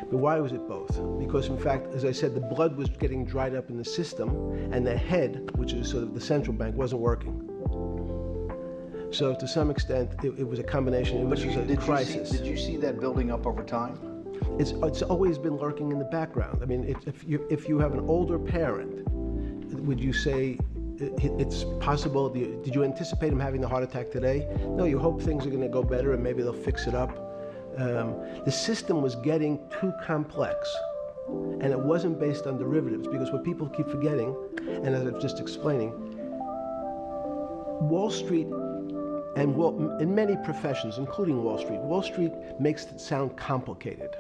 But why was it both? Because in fact, as I said, the blood was getting dried up in the system and the head, which is sort of the central bank, wasn't working. So to some extent, it was a combination, it was a crisis. Did you see that building up over time? It's always been lurking in the background. I mean, if you have an older parent, would you say it's possible, did you anticipate him having the heart attack today? No, you hope things are gonna go better and maybe they'll fix it up. The system was getting too complex, and it wasn't based on derivatives, because what people keep forgetting, and as I was just explaining, Wall Street And in many professions, including Wall Street makes it sound complicated.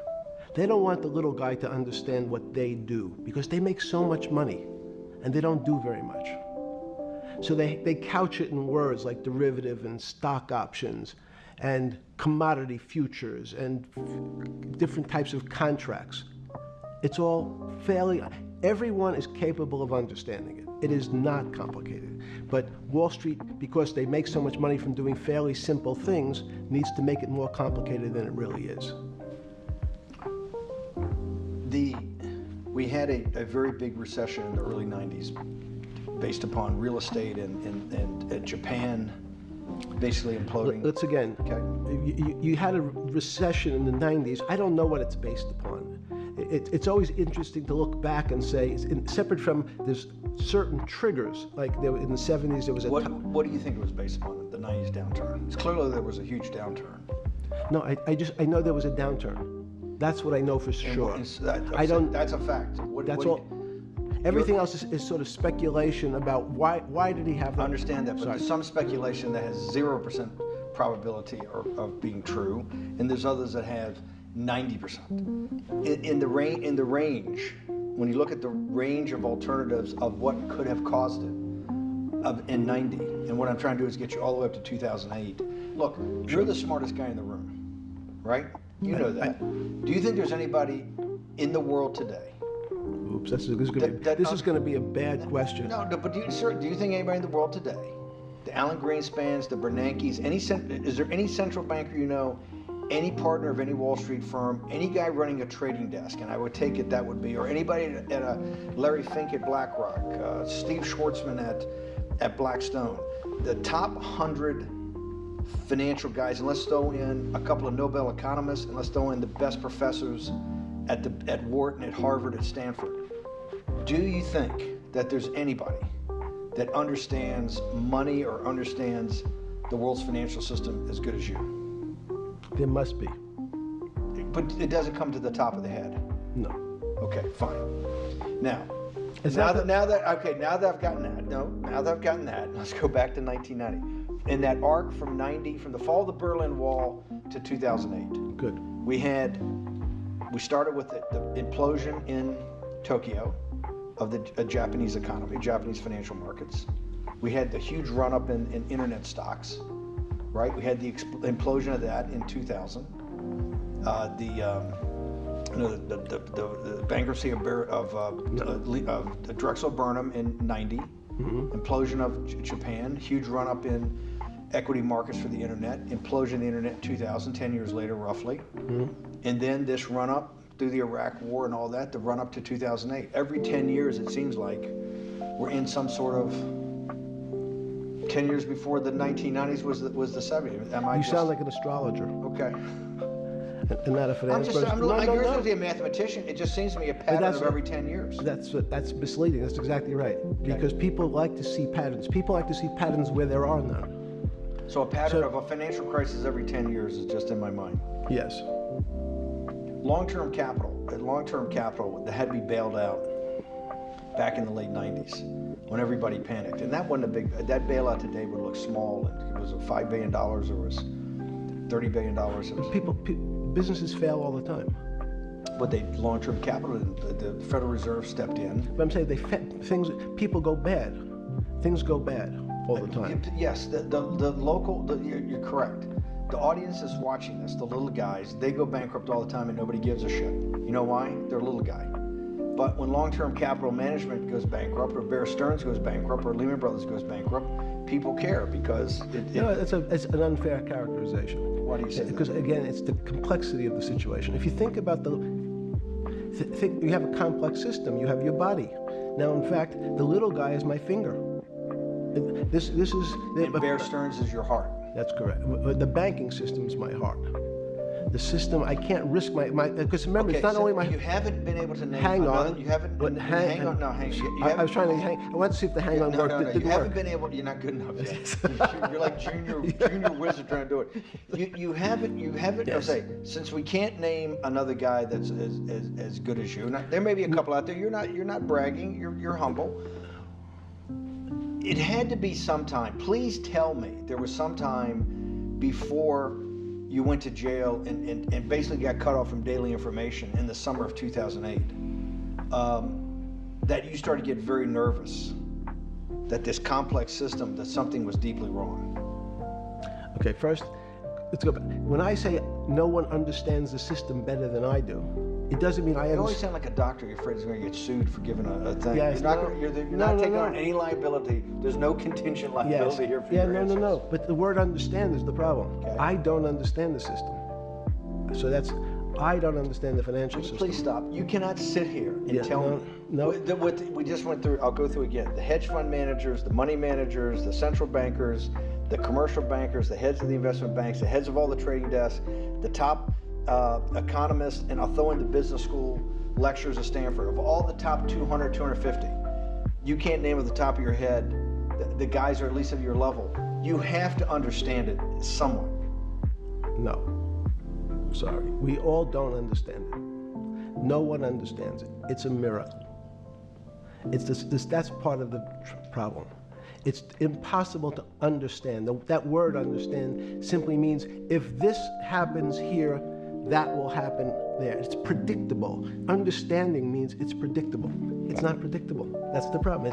They don't want the little guy to understand what they do because they make so much money and they don't do very much. So they couch it in words like derivative and stock options and commodity futures and different types of contracts. It's all everyone is capable of understanding it. It is not complicated. But Wall Street, because they make so much money from doing fairly simple things, needs to make it more complicated than it really is. We had a very big recession in the early 90s based upon real estate and Japan basically imploding. Let's again, Okay. you had a recession in the 90s. I don't know what it's based upon. It's always interesting to look back and say, separate from there's certain triggers, like in the 70s there was a... What do you think it was based upon, the 90s downturn? It's clearly there was a huge downturn. No, I know there was a downturn. That's what I know for sure. That's a fact. Everything else is sort of speculation about why did he have that? I understand that, but there's some speculation that has 0% probability of being true, and there's others that have 90%. In the range, when you look at the range of alternatives of what could have caused it in 90, and what I'm trying to do is get you all the way up to 2008. Look, you're the smartest guy in the room, right? You know that. Do you think there's anybody in the world today? Oops, this is going to be a bad question. No, but do you think anybody in the world today, the Alan Greenspans, the Bernankes, is there any central banker you know, any partner of any Wall Street firm, any guy running a trading desk, and I would take it that would be, or anybody at a Larry Fink at BlackRock, Steve Schwartzman at Blackstone, the top 100 financial guys, and let's throw in a couple of Nobel economists, and let's throw in the best professors at Wharton, at Harvard, at Stanford. Do you think that there's anybody that understands money or understands the world's financial system as good as you? There must be. But it doesn't come to the top of the head. No. Okay, fine. Now that I've gotten that, let's go back to 1990. In that arc from the fall of the Berlin Wall to 2008. Good. We started with the implosion in Tokyo of the Japanese economy, Japanese financial markets. We had the huge run-up in internet stocks, right? We had the implosion of that in 2000. The bankruptcy of Drexel Burnham in 90. Mm-hmm. Implosion of Japan, huge run-up in equity markets for the internet, implosion of the internet in 2000, 10 years later roughly. Mm-hmm. And then this run-up through the Iraq War and all that, the run-up to 2008. Every 10 years it seems like we're in some sort of 10 years before the 1990s was the 70s. You sound like an astrologer. Okay. And not a finance person. You're supposed to be a mathematician. It just seems to me a pattern of every 10 years. That's misleading. That's exactly right. Okay. Because people like to see patterns. People like to see patterns where there are none. So a pattern of a financial crisis every 10 years is just in my mind. Yes. Long-term capital, that had to be bailed out back in the late 90s when everybody panicked. And that wasn't that bailout today would look small. It was $5 billion or was $30 billion. Businesses fail all the time. But long-term capital, the Federal Reserve stepped in. But I'm saying people go bad. Things go bad all the time. Yes, you're correct. The audience is watching this, the little guys, they go bankrupt all the time and nobody gives a shit. You know why? They're a little guy. But when long-term capital management goes bankrupt, or Bear Stearns goes bankrupt, or Lehman Brothers goes bankrupt, people care because it's an unfair characterization. Why do you say that? Because again, it's the complexity of the situation. If you think about you have a complex system. You have your body. Now, in fact, the little guy is my finger. This is. And Bear Stearns is your heart. That's correct. But the banking system is my heart. The system, I can't risk my because remember, it's not only my. You haven't been able to name. Hang on. You haven't. Hang on. No, hang. I was trying to hang. I wanted to see if the hang on worked. No, you haven't been able. You're not good enough yet. You're like junior wizard trying to do it. You haven't. Yes. I'll say, since we can't name another guy that's as good as you. There may be a couple out there. You're not bragging. You're humble. It had to be sometime. Please tell me there was some time before you went to jail and basically got cut off from daily information in the summer of 2008 that you started to get very nervous that this complex system, that something was deeply wrong. Okay, first, let's go back. When I say no one understands the system better than I do, it doesn't mean I You always understand. sound like a doctor. You're afraid he's going to get sued for giving a thing. Yes, You're not taking on no. any liability. There's no contingent liability here for Yeah, your answers. no. But the word understand is the problem. Okay. I don't understand the system. So I don't understand the financial system. Please stop. You cannot sit here and Yeah, tell me. no. What we just went through, I'll go through again. The hedge fund managers, the money managers, the central bankers, the commercial bankers, the heads of the investment banks, the heads of all the trading desks, the top economists, and I'll throw in the business school lecturers at Stanford. Of all the top 200, 250, you can't name at the top of your head the guys are at least at your level. You have to understand it somewhat. No. Sorry. We all don't understand it. No one understands it. It's a mirror. It's that's part of the problem. It's impossible to understand. That word understand simply means if this happens here, that will happen there. It's predictable. Understanding means it's predictable. It's not predictable. That's the problem.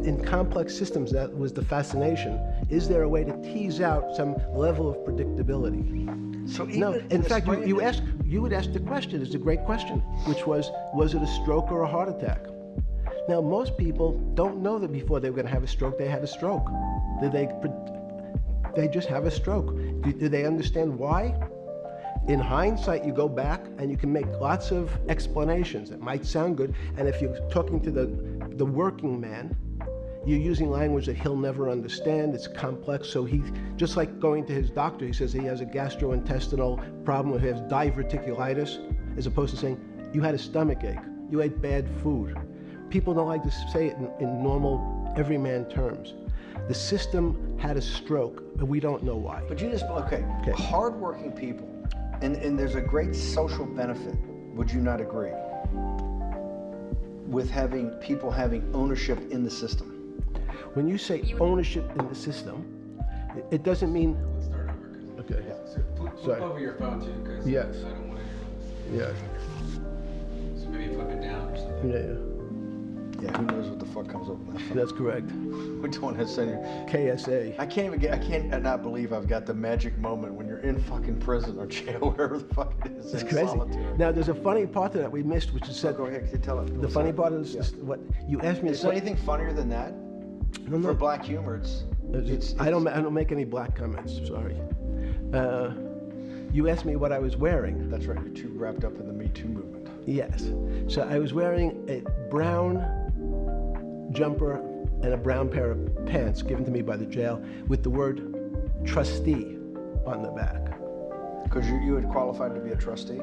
In complex systems, that was the fascination. Is there a way to tease out some level of predictability? So No. In fact, you would ask the question. It's a great question, which was it a stroke or a heart attack? Now, most people don't know that before they were going to have a stroke, they had a stroke. They just have a stroke. Do they understand why? In hindsight, you go back and you can make lots of explanations that might sound good. And if you're talking to the working man, you're using language that he'll never understand. It's complex. So he, just like going to his doctor, he says he has a gastrointestinal problem, or he has diverticulitis, as opposed to saying, you had a stomach ache, you ate bad food. People don't like to say it in normal, everyman terms. The system had a stroke, and we don't know why. But you just, okay. Hardworking people, and there's a great social benefit, would you not agree, with having people having ownership in the system? When you say ownership in the system, it doesn't mean. Let's start over. Okay. So flip Sorry. over your phone too, because Yes. I don't want to hear this. Yeah. So maybe flip it down or something. Yeah. Yeah, who knows what the fuck comes up with that? That's correct. We don't want to send you. KSA. I can't not believe I've got the magic moment when you're in fucking prison or jail, wherever the fuck it is. It's in crazy. solitary. Now, there's a funny part to that we missed, which is So said. go ahead, tell it. The funny part is what you asked me to Is there say. anything funnier than that? No, no. For black humor, I don't make any black comments. Sorry. You asked me what I was wearing. That's right. You're too wrapped up in the Me Too movement. Yes. So I was wearing a brown jumper and a brown pair of pants given to me by the jail with the word trustee on the back. Because you had qualified to be a trustee.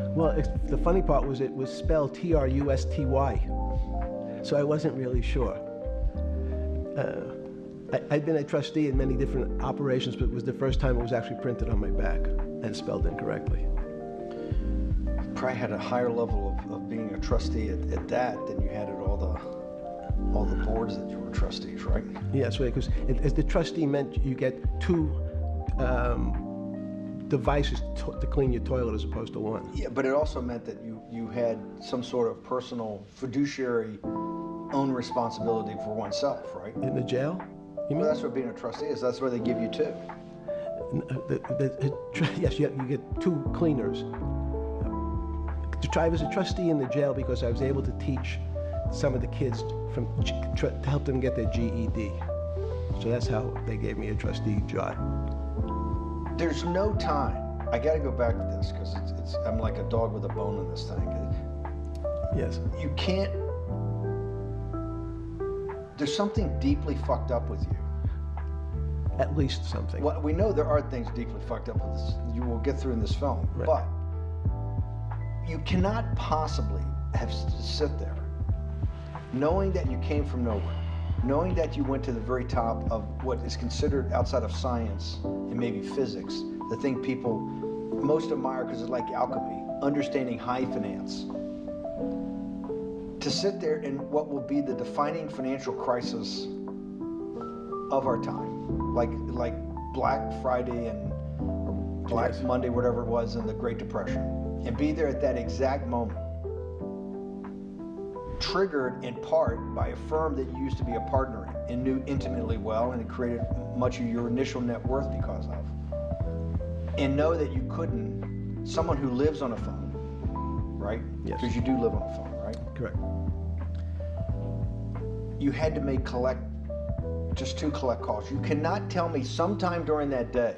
Well, the funny part was it was spelled Trusty. So I wasn't really sure. I'd been a trustee in many different operations, but it was the first time it was actually printed on my back and spelled incorrectly. Probably had a higher level of being a trustee at that than you had at all the boards that you were trustees, right? Yeah, that's right, because as the trustee meant you get two devices to clean your toilet as opposed to one. Yeah, but it also meant that you had some sort of personal fiduciary own responsibility for oneself, right? In the jail? You Well, mean? that's what being a trustee is. That's where they give you two. Yes, you get two cleaners. I was a trustee in the jail because I was able to teach some of the kids to help them get their GED. So that's how they gave me a trustee job. There's No time. I got to go back to this because I'm like a dog with a bone in this thing. Yes. You can't. There's something deeply fucked up with you. At least something. Well, we know there are things deeply fucked up with this. You will get through in this film, Right. but you cannot possibly have to sit there, knowing that you came from nowhere, knowing that you went to the very top of what is considered outside of science and maybe physics, the thing people most admire because it's like alchemy, understanding high finance. To sit there in what will be the defining financial crisis of our time, like Black Friday and or Black Yes. Monday, whatever it was in the Great Depression, and be there at that exact moment, triggered in part by a firm that you used to be a partner in and knew intimately well, and it created much of your initial net worth because of, and know that you couldn't, someone who lives on a phone, right? Yes. Because you do live on a phone, right? Correct. You had to make just 2 collect calls. You cannot tell me sometime during that day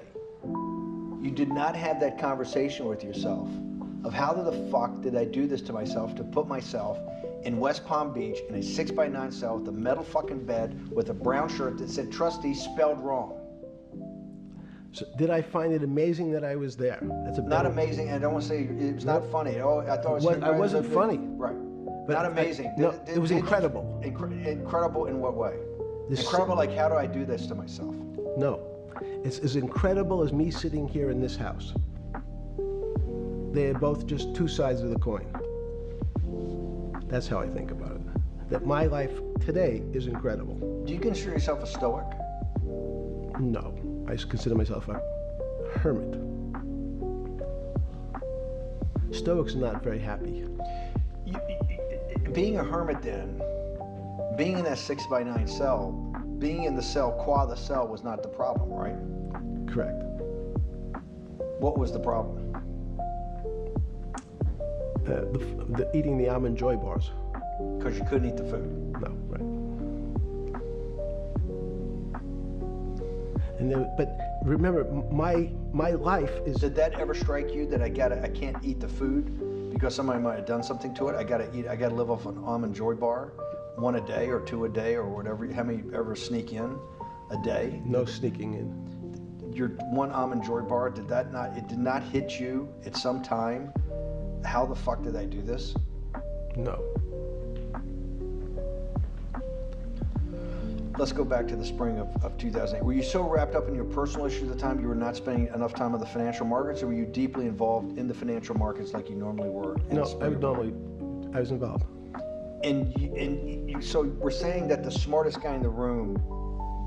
you did not have that conversation with yourself of how the fuck did I do this to myself to put myself in West Palm Beach in a 6x9 cell with a metal fucking bed with a brown shirt that said trustee spelled wrong. So did I find it amazing that I was there? That's a Not better- amazing, and I don't want to say it was not funny. Oh, I thought it was. I wasn't funny. Right. But Not amazing. no, it was incredible. Incredible in what way? This- Incredible, like how do I do this to myself? No, it's as incredible as me sitting here in this house. They are both just 2 sides of the coin. That's how I think about it. That my life today is incredible. Do you consider yourself a stoic? No, I consider myself a hermit. Stoics are not very happy. Being a hermit then, being in that 6x9 cell, being in the cell qua the cell was not the problem, right? Correct. What was the problem? The eating the almond joy bars. Because you couldn't eat the food. No, right. And there, but remember, my life is. Did that ever strike you that I can't eat the food because somebody might have done something to it? I gotta live off an almond joy bar, 1 a day or 2 a day or whatever. How many ever sneak in a day? No sneaking in. Your 1 almond joy bar, it did not hit you at some time? How the fuck did I do this? No. Let's go back to the spring of 2008. Were you so wrapped up in your personal issues at the time you were not spending enough time on the financial markets, or were you deeply involved in the financial markets like you normally were? No, I was involved. So we're saying that the smartest guy in the room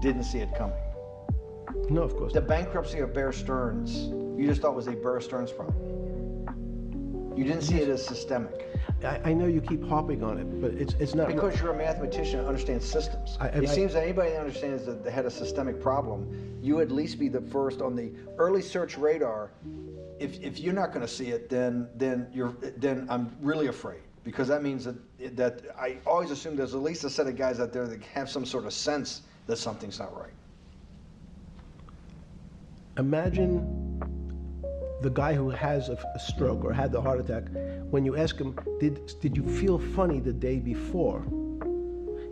didn't see it coming. No, of course The not. bankruptcy of Bear Stearns, you just thought was a Bear Stearns problem. You didn't see it as systemic. I know you keep harping on it, but it's not. Because you're a mathematician and understands systems. It seems that anybody that understands that they had a systemic problem, you at least be the first on the early search radar. If you're not going to see it, then I'm really afraid, because that means that I always assume there's at least a set of guys out there that have some sort of sense that something's not right. Imagine the guy who has a stroke or had the heart attack. When you ask him, did you feel funny the day before?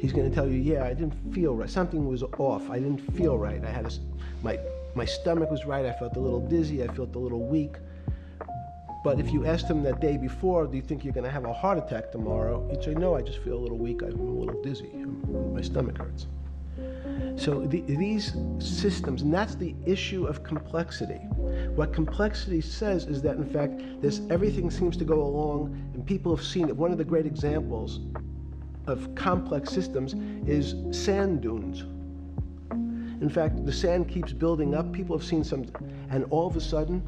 He's going to tell you, yeah, I didn't feel right. Something was off. I didn't feel right. I had my stomach was right. I felt a little dizzy. I felt a little weak. But if you asked him that day before, do you think you're going to have a heart attack tomorrow? He'd say, no, I just feel a little weak. I'm a little dizzy. My stomach hurts. So these systems, and that's the issue of complexity. What complexity says is that, in fact, everything seems to go along, and people have seen it. One of the great examples of complex systems is sand dunes. In fact, the sand keeps building up. People have seen some, and all of a sudden,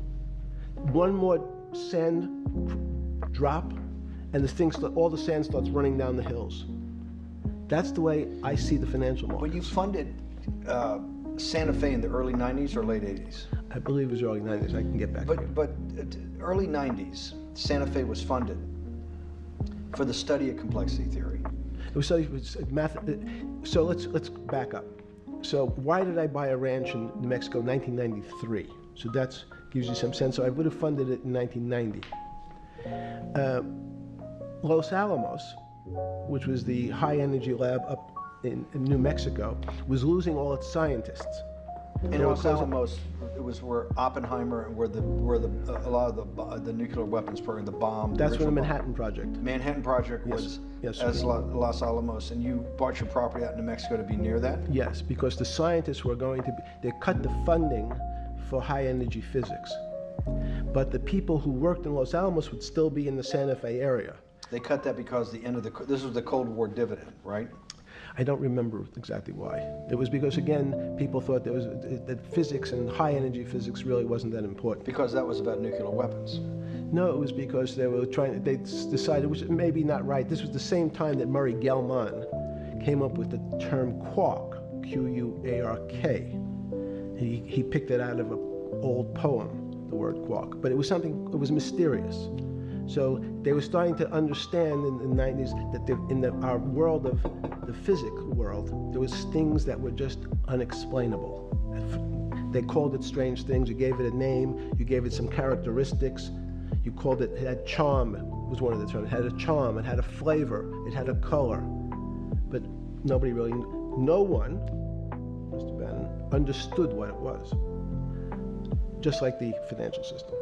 one more sand drop, and all the sand starts running down the hills. That's the way I see the financial markets. When you funded Santa Fe in the early 90s or late 80s? I believe it was early 90s. I can get back to you. But early 90s, Santa Fe was funded for the study of complexity theory. It was math. So let's back up. So why did I buy a ranch in New Mexico in 1993? So that gives you some sense. So I would have funded it in 1990. Los Alamos, which was the high energy lab up in New Mexico, was losing all its scientists. And Los Alamos, it was where Oppenheimer and where a lot of the nuclear weapons program, the bomb. That's where the original Manhattan Project. Manhattan Project was as Los Alamos, and you bought your property out in New Mexico to be near that? Yes, because the scientists were going to be, they cut the funding for high energy physics. But the people who worked in Los Alamos would still be in the Santa Fe area. They cut that because this was the Cold War dividend, right? I don't remember exactly why. It was because, again, people thought that physics and high energy physics really wasn't that important. Because that was about nuclear weapons. No, it was because they decided, which is maybe not right. This was the same time that Murray Gell-Mann came up with the term quark, Q-U-A-R-K. He picked it out of an old poem, the word quark, but it was it was mysterious. So they were starting to understand in the 90s that our world of the physics world, there was things that were just unexplainable. They called it strange things. You gave it a name. You gave it some characteristics. You called it had charm, was one of the terms. It had a charm. It had a flavor. It had a color. But no one, Mr. Bannon, understood what it was. Just like the financial system.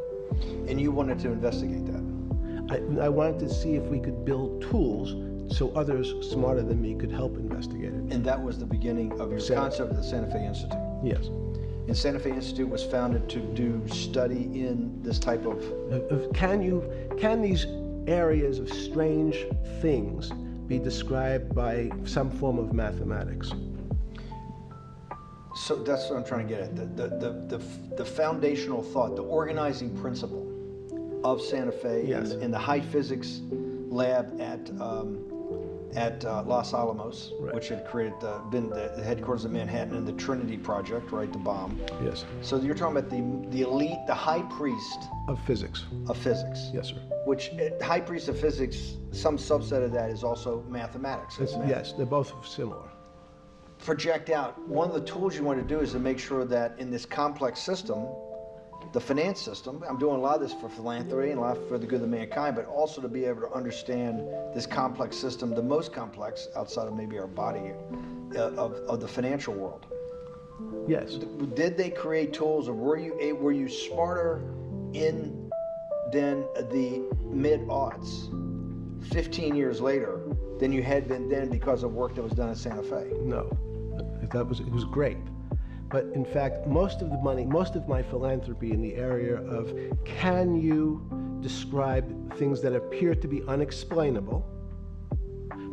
And you wanted to investigate that. I wanted to see if we could build tools so others smarter than me could help investigate it. And that was the beginning of your concept of the Santa Fe Institute. Yes. And Santa Fe Institute was founded to do study in this type of... Can these areas of strange things be described by some form of mathematics? So that's what I'm trying to get at. The foundational thought, the organizing principle of Santa Fe, yes, in the high physics lab at Los Alamos, right, which had been the headquarters of Manhattan, and the Trinity Project, right, the bomb. Yes. So you're talking about the elite, the high priest of physics. Of physics. Yes, sir. Which high priest of physics, some subset of that is also mathematics. Yes, they're both similar. Project out. One of the tools you want to do is to make sure that in this complex system, the finance system, I'm doing a lot of this for philanthropy and a lot for the good of mankind, but also to be able to understand this complex system, the most complex outside of maybe our body, of the financial world. Yes. Did they create tools, or were you smarter in than the mid-aughts, 15 years later, than you had been then because of work that was done at Santa Fe? No, it was great. But in fact, most of the money, most of my philanthropy in the area of, can you describe things that appear to be unexplainable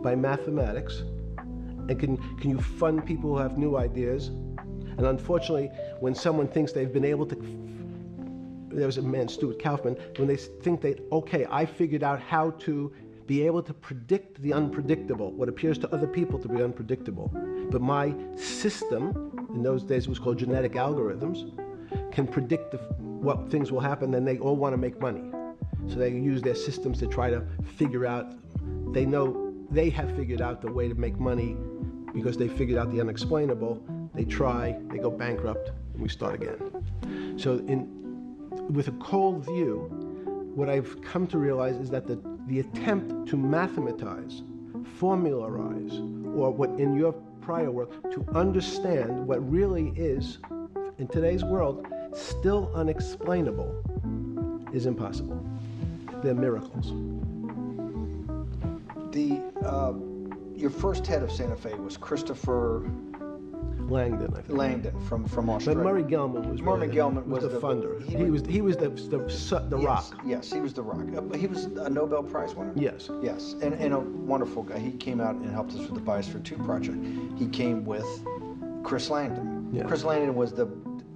by mathematics, and can you fund people who have new ideas? And unfortunately, when someone thinks they've been able to, there was a man, Stuart Kaufman, when they think okay, I figured out how to be able to predict the unpredictable, what appears to other people to be unpredictable. But my system, in those days it was called genetic algorithms, can predict what things will happen, then they all want to make money. So they use their systems to try to figure out, they know they have figured out the way to make money because they figured out the unexplainable. They try, they go bankrupt, and we start again. So with a cold view, what I've come to realize is that the attempt to mathematize, formularize, or what in your prior work, to understand what really is, in today's world, still unexplainable, is impossible. They're miracles. Your first head of Santa Fe was Christopher Langdon, I think. Langdon from Australia. But Murray Gell-Mann was the funder. He was the rock. Yes, he was the rock. He was a Nobel Prize winner. Yes. Yes, and a wonderful guy. He came out and helped us with the Biosphere 2 project. He came with Chris Langdon. Yeah. Chris Langdon was the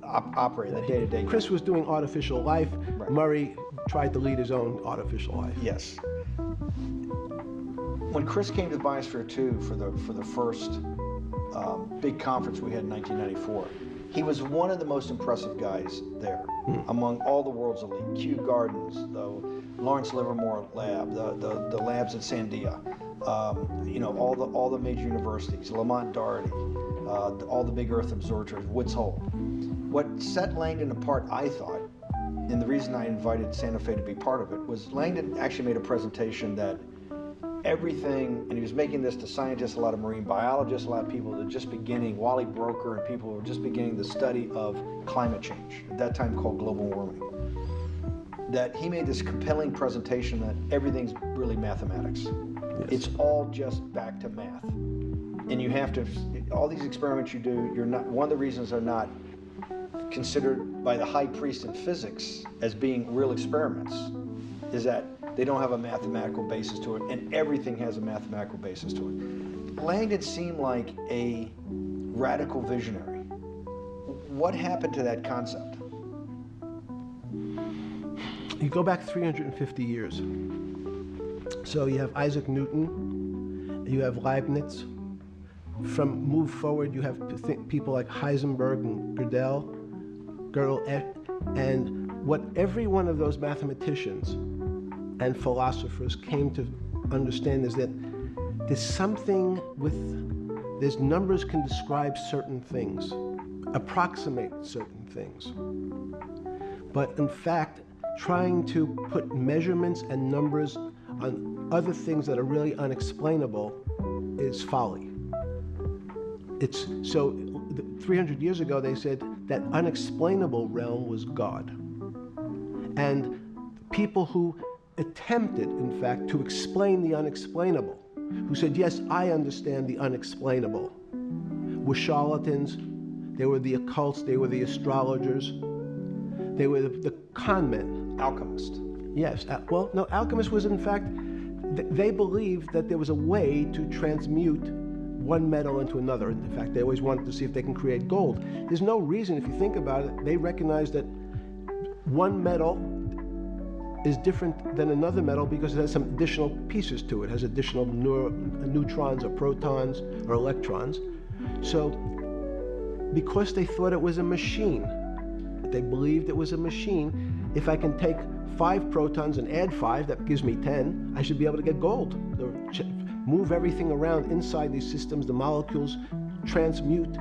operator, the day-to-day. Chris was doing artificial life. Right. Murray tried to lead his own artificial life. Yes. When Chris came to Biosphere 2 for the first big conference we had in 1994, he was one of the most impressive guys there, among all the world's elite. Kew Gardens, the Lawrence Livermore lab, the labs at Sandia, all the major universities, Lamont Doherty, all the big Earth observatories, Woods Hole. What set Langdon apart, I thought, and the reason I invited Santa Fe to be part of it, was Langdon actually made a presentation that everything, and he was making this to scientists, a lot of marine biologists, a lot of people that were just beginning, Wally Broker and people who were just beginning the study of climate change, at that time called global warming. That he made this compelling presentation that everything's really mathematics. Yes. It's all just back to math. And you have to, all these experiments you do, one of the reasons they're not considered by the high priest in physics as being real experiments is that they don't have a mathematical basis to it, and everything has a mathematical basis to it. Langdon seemed like a radical visionary. What happened to that concept? You go back 350 years. So you have Isaac Newton, you have Leibniz. Move forward, you have people like Heisenberg and Gödel, and what every one of those mathematicians and philosophers came to understand is that there's something there's numbers can describe certain things, approximate certain things. But in fact, trying to put measurements and numbers on other things that are really unexplainable is folly. So 300 years ago, they said that unexplainable realm was God. And people who attempted, in fact, to explain the unexplainable, who said, yes, I understand the unexplainable, were charlatans, they were the occults, they were the astrologers, they were the con men. Alchemist. Yes, well, no, alchemist was, in fact, they believed that there was a way to transmute one metal into another. In fact, they always wanted to see if they can create gold. There's no reason, if you think about it, they recognize that one metal is different than another metal because it has some additional pieces to it. It has additional neutrons or protons or electrons. So because they thought it was a machine, they believed it was a machine, if I can take 5 protons and add 5, that gives me 10, I should be able to get gold. Move everything around inside these systems, the molecules transmute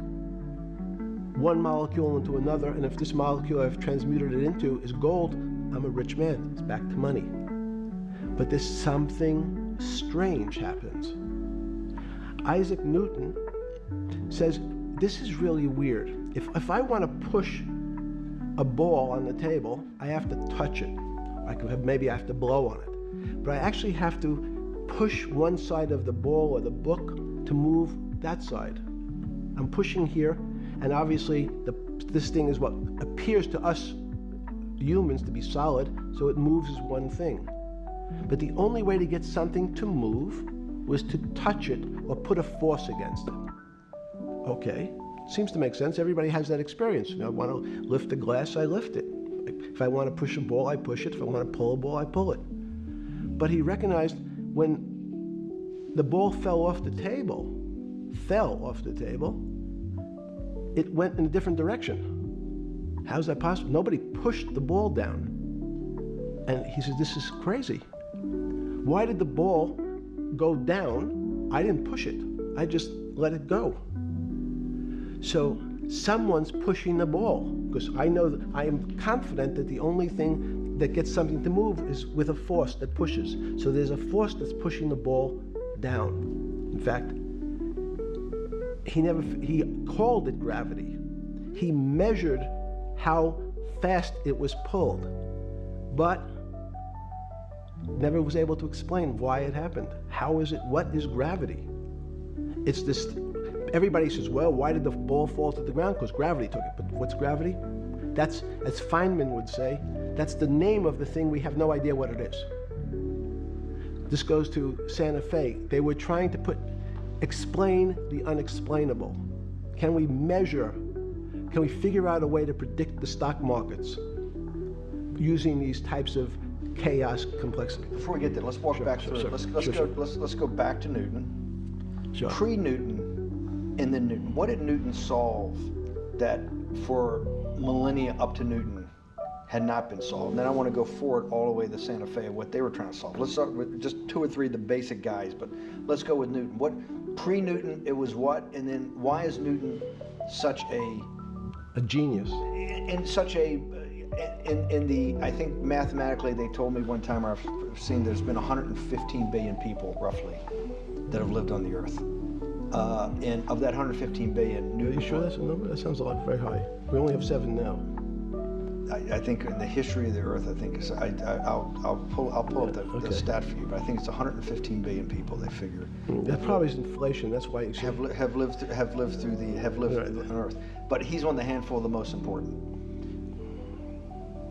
one molecule into another, and if this molecule I've transmuted it into is gold, I'm a rich man. It's back to money. But there's something strange happens. Isaac Newton says, this is really weird. If I want to push a ball on the table, I have to touch it. Maybe I have to blow on it. But I actually have to push one side of the ball or the book to move that side. I'm pushing here, and obviously this thing is what appears to us humans to be solid, so it moves as one thing. But the only way to get something to move was to touch it or put a force against it. Okay, seems to make sense. Everybody has that experience. I want to lift a glass, I lift it. If I want to push a ball, I push it. If I want to pull a ball, I pull it. But he recognized when the ball fell off the table, it went in a different direction. How's that possible? Nobody pushed the ball down. And he says, this is crazy. Why did the ball go down? I didn't push it. I just let it go. So someone's pushing the ball, because I know that I am confident that the only thing that gets something to move is with a force that pushes. So there's a force that's pushing the ball down. In fact, he called it gravity. He measured how fast it was pulled, but never was able to explain why it happened. How is it? What is gravity? It's this. Everybody says, well, why did the ball fall to the ground? Because gravity took it. But what's gravity? That's, as Feynman would say, that's the name of the thing. We have no idea what it is. This goes to Santa Fe. They were trying to explain the unexplainable. Can we measure? Can we figure out a way to predict the stock markets using these types of chaos complexity? Before we get there, let's walk back through it. Let's go back to Newton. Sure. Pre-Newton and then Newton. What did Newton solve that for millennia up to Newton had not been solved? And then I want to go forward all the way to Santa Fe, what they were trying to solve. Let's start with just 2 or 3 of the basic guys, but let's go with Newton. What pre-Newton, it was what, and then why is Newton such a genius? And such a in the, I think mathematically they told me one time, I've seen there's been 115 billion people roughly that have lived on the earth. And of that 115 billion, Newton. Are you sure that's a number? That sounds a lot very high. We only have 7 now. I think in the history of the earth, I think it's, I'll pull up the stat for you, but I think it's 115 billion people. They figure that probably is inflation. That's why you have lived on Earth. But he's one of the handful of the most important.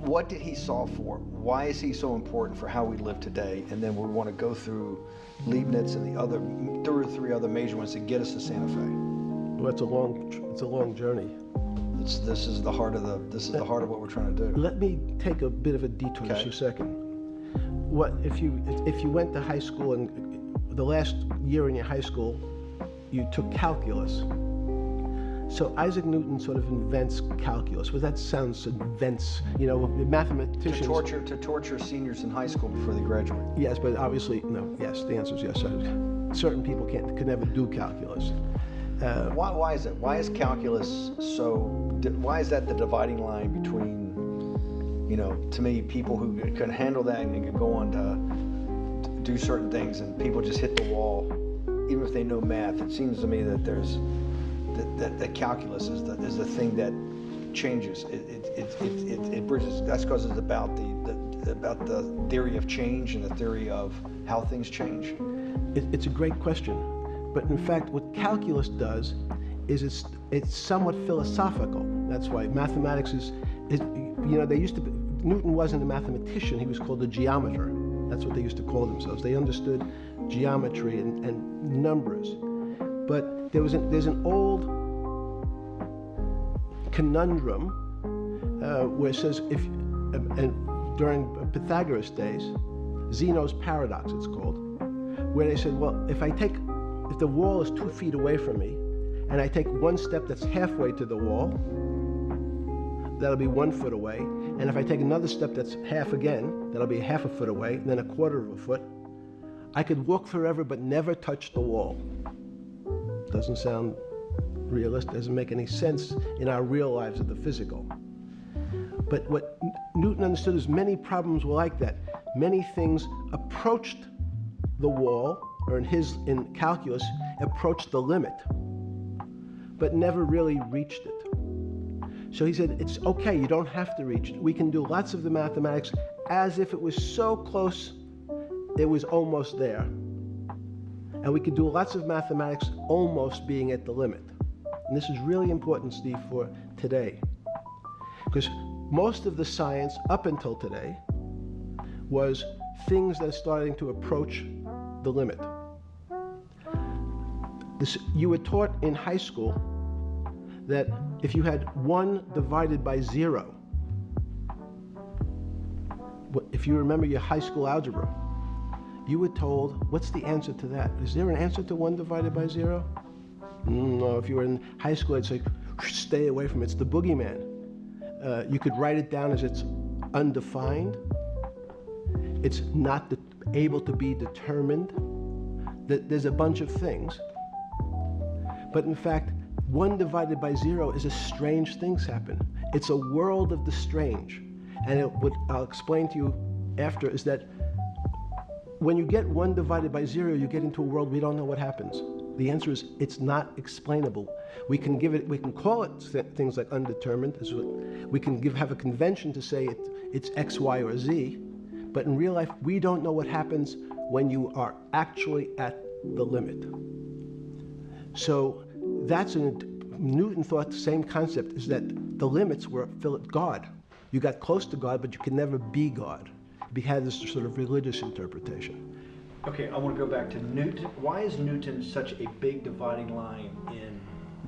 what did he solve for? Why is he so important for how we live today? And then we want to go through Leibniz and the other 2 or 3 other major ones to get us to Santa Fe. Well, it's a long journey. This is the heart of what we're trying to do. Let me take a bit of a detour just a second. What if you went to high school and the last year in your high school you took calculus? So Isaac Newton sort of invents calculus. Well, that sounds mathematicians To torture seniors in high school before they graduate. Yes, but obviously no. Yes, the answer is yes. Certain people could never do calculus. Why is it? Why is calculus why is that the dividing line between, to me, people who can handle that and can go on to do certain things, and people just hit the wall, even if they know math? It seems to me that there's that calculus is the thing that changes. It bridges. That's because it's about the theory of change and the theory of how things change. It's a great question. But in fact, what calculus does is it's somewhat philosophical. That's why mathematics is Newton wasn't a mathematician, he was called a geometer. That's what they used to call themselves. They understood geometry and numbers. But there's an old conundrum where it says, during Pythagoras' days, Zeno's paradox it's called, where they said, well, if the wall is 2 feet away from me, and I take one step that's halfway to the wall, that'll be 1 foot away. And if I take another step that's half again, that'll be half a foot away, and then 1/4 of a foot. I could walk forever but never touch the wall. Doesn't sound realistic, doesn't make any sense in our real lives of the physical. But what Newton understood is many problems were like that. Many things approached the wall, or in calculus, approached the limit, but never really reached it. So he said, it's okay, you don't have to reach it. We can do lots of the mathematics as if it was so close, it was almost there. And we could do lots of mathematics almost being at the limit. And this is really important, Steve, for today. Because most of the science up until today was things that are starting to approach the limit. You were taught in high school that if you had 1 divided by 0, if you remember your high school algebra, you were told, what's the answer to that? Is there an answer to 1 divided by 0? No, if you were in high school, it's like, stay away from it. It's the boogeyman. You could write it down as it's undefined. It's not able to be determined. There's a bunch of things. But in fact, 1 divided by 0 is a strange things happen. It's a world of the strange. And what I'll explain to you after is that when you get 1 divided by 0, you get into a world we don't know what happens. The answer is it's not explainable. We can call it things like undetermined. We can have a convention to say it's X, Y, or Z. But in real life, we don't know what happens when you are actually at the limit. So Newton thought the same concept is that the limits were God. You got close to God, but you could never be God. It had this sort of religious interpretation. Okay, I want to go back to Newton. Why is Newton such a big dividing line in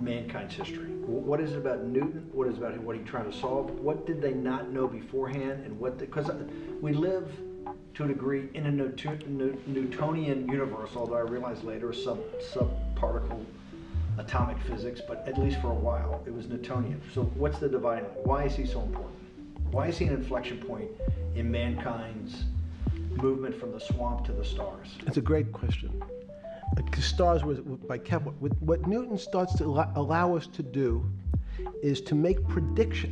mankind's history? What is it about Newton? What is it about what he tried to solve? What did they not know beforehand? And because we live to a degree in a Newtonian universe, although I realized later subparticle atomic physics, but at least for a while it was Newtonian. So what's the dividing line? Why is he so important? Why is he an inflection point in mankind's movement from the swamp to the stars? It's a great question. The stars were by Kepler. What Newton starts to allow us to do is to make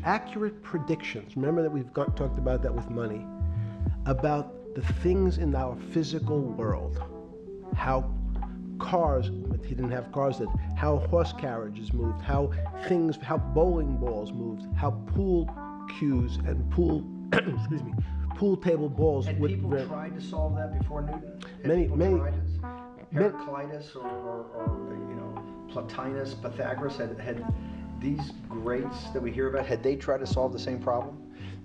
accurate predictions. Remember that we've talked about that with money, about the things in our physical world, how cars, but he didn't have cars, how horse carriages moved, how bowling balls moved, how pool cues and pool table balls. Had people tried to solve that before Newton? Many. Heraclitus or Plotinus, Pythagoras had these greats that we hear about. Had they tried to solve the same problem?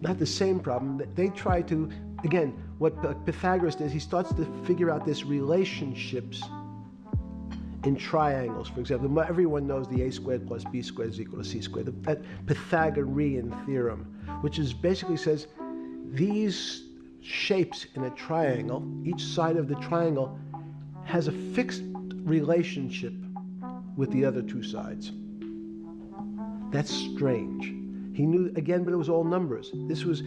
not the same problem. They try to, again, what Pythagoras does, he starts to figure out this relationships in triangles. For example, everyone knows the a squared plus b squared is equal to c squared, that Pythagorean theorem, which is basically says these shapes in a triangle, each side of the triangle has a fixed relationship with the other two sides. That's strange. He knew, again, but it was all numbers. This was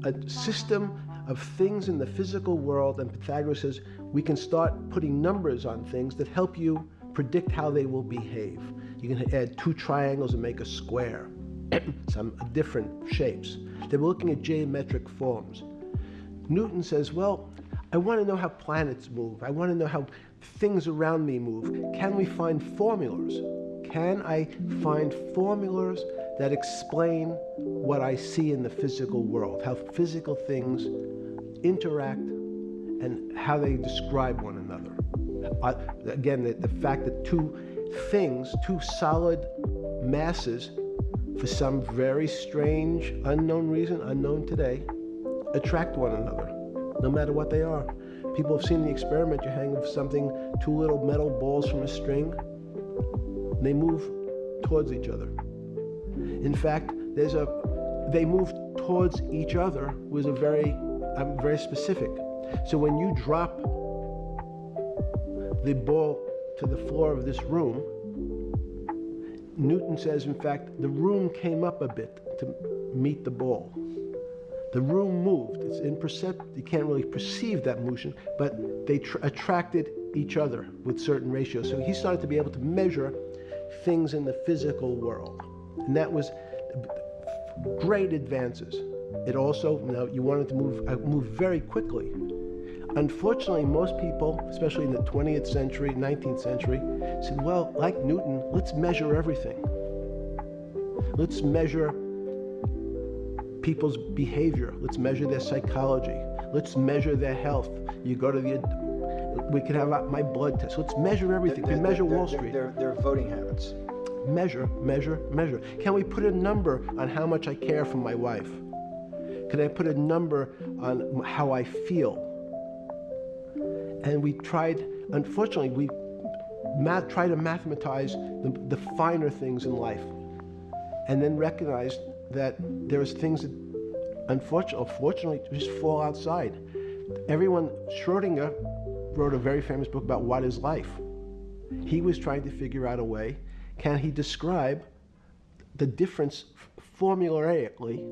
a system of things in the physical world, and Pythagoras says we can start putting numbers on things that help you predict how they will behave. You can add two triangles and make a square, some different shapes. They were looking at geometric forms. Newton says, well, I want to know how planets move. I want to know how things around me move. Can we find formulas? Can I find formulas that explain what I see in the physical world, how physical things interact and how they describe one another? Again, the fact that two solid masses, for some very strange, unknown reason, unknown today, attract one another, no matter what they are. People have seen the experiment. You hang something, two little metal balls from a string, they move towards each other. In fact, they move towards each was very specific. So when you drop the ball to the floor of this room, Newton says, in fact, the room came up a bit to meet the ball. The room moved. It's imperceptible. You can't really perceive that motion, but they attracted each other with certain ratios. So he started to be able to measure things in the physical world. And that was great advances. It also, you wanted to move very quickly. Unfortunately, most people, especially in the 20th century, 19th century, said, well, like Newton, let's measure everything. Let's measure people's behavior. Let's measure their psychology. Let's measure their health. You go to we could have my blood test. Let's measure everything. We measure Wall Street. Their voting habits. Measure, measure, measure. Can we put a number on how much I care for my wife? Can I put a number on how I feel? And we tried, unfortunately, we try to mathematize the finer things in life, and then recognized that there's things that, unfortunately, just fall outside. Schrodinger wrote a very famous book about what is life. He was trying to figure out a way, can he describe the difference formulaically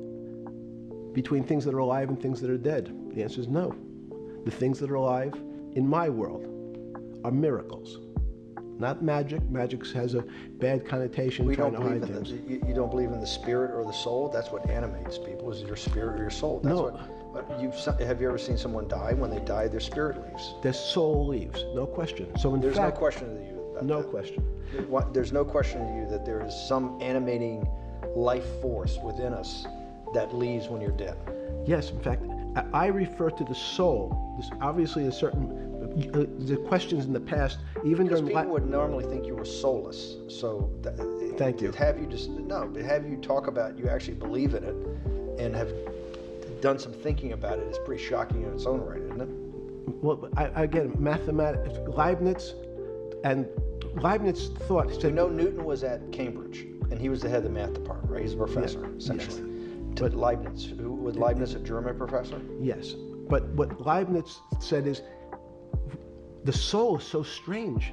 between things that are alive and things that are dead? The answer is no. The things that are alive in my world are miracles, not magic. Magic has a bad connotation, trying to hide things. You don't believe in the spirit or the soul? That's what animates people, is your spirit or your soul. That's no. Have you ever seen someone die? When they die, their spirit leaves. Their soul leaves, no question. So There's no question to you about no that. question. There's no question to you that there is some animating life force within us that leaves when you're dead. Yes, in fact, I refer to the soul. There's obviously a certain the questions in the past, even because during people would normally think you were soulless. So thank you. To have you talk about you actually believe in it and have done some thinking about it is pretty shocking in its own right, isn't it? Well, again, mathematics, Leibniz thought. So Newton was at Cambridge, and he was the head of the math department, right? He's a professor, essentially. Yes. But Leibniz, was Leibniz a German professor? Yes, but what Leibniz said is the soul is so strange,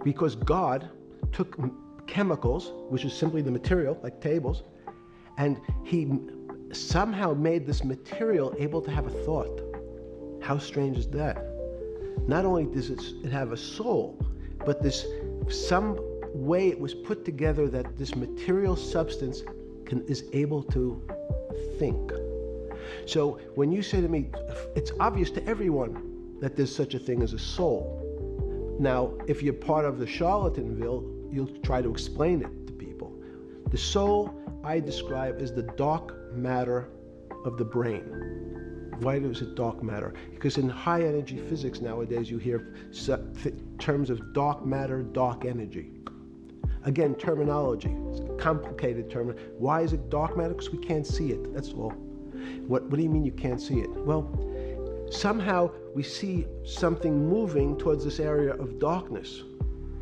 because God took chemicals, which is simply the material, like tables, and he somehow made this material able to have a thought. How strange is that? Not only does it have a soul, but some way it was put together that this material substance is able to think. So when you say to me, it's obvious to everyone that there's such a thing as a soul. Now, if you're part of the Charlatanville, you'll try to explain it to people. The soul I describe as the dark matter of the brain. Why is it dark matter? Because in high energy physics nowadays you hear terms of dark matter, dark energy. Again, terminology. It's a complicated term. Why is it dark matter? Because we can't see it, that's all. What do you mean you can't see it? Well, somehow we see something moving towards this area of darkness.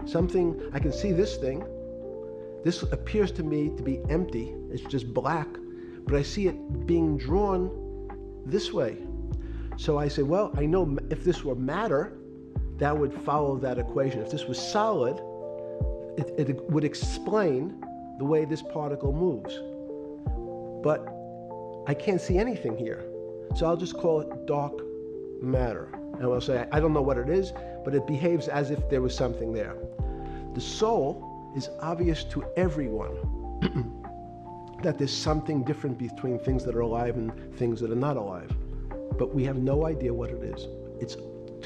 Something, I can see this thing. This appears to me to be empty. It's just black, but I see it being drawn this way. So I say, well, I know if this were matter, that would follow that equation. If this was solid, it would explain the way this particle moves. But I can't see anything here. So I'll just call it dark matter. And I'll say, I don't know what it is, but it behaves as if there was something there. The soul is obvious to everyone that there's something different between things that are alive and things that are not alive. But we have no idea what it is. It's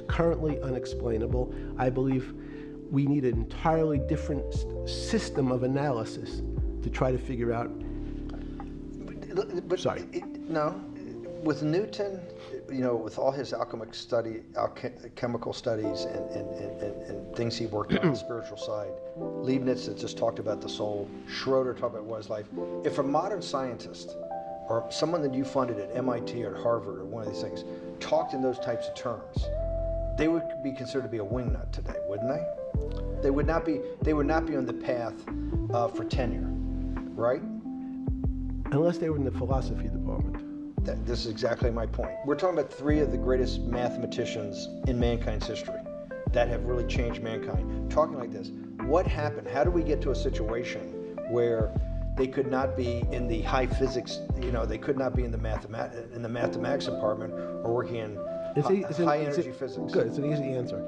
currently unexplainable. I believe we need an entirely different system of analysis to try to figure out. But Sorry. No, with Newton, with all his alchemical studies and things he worked on the spiritual side, Leibniz had just talked about the soul, Schroeder talked about what is life. If a modern scientist or someone that you funded at MIT or at Harvard or one of these things talked in those types of terms, they would be considered to be a wingnut today, wouldn't they? They would not be on the path for tenure, right? Unless they were in the philosophy department. This is exactly my point. We're talking about three of the greatest mathematicians in mankind's history that have really changed mankind. Talking like this, what happened? How do we get to a situation where they could not be in the high physics, they could not be in the mathematics department or working in high energy physics? Good, it's an easy answer.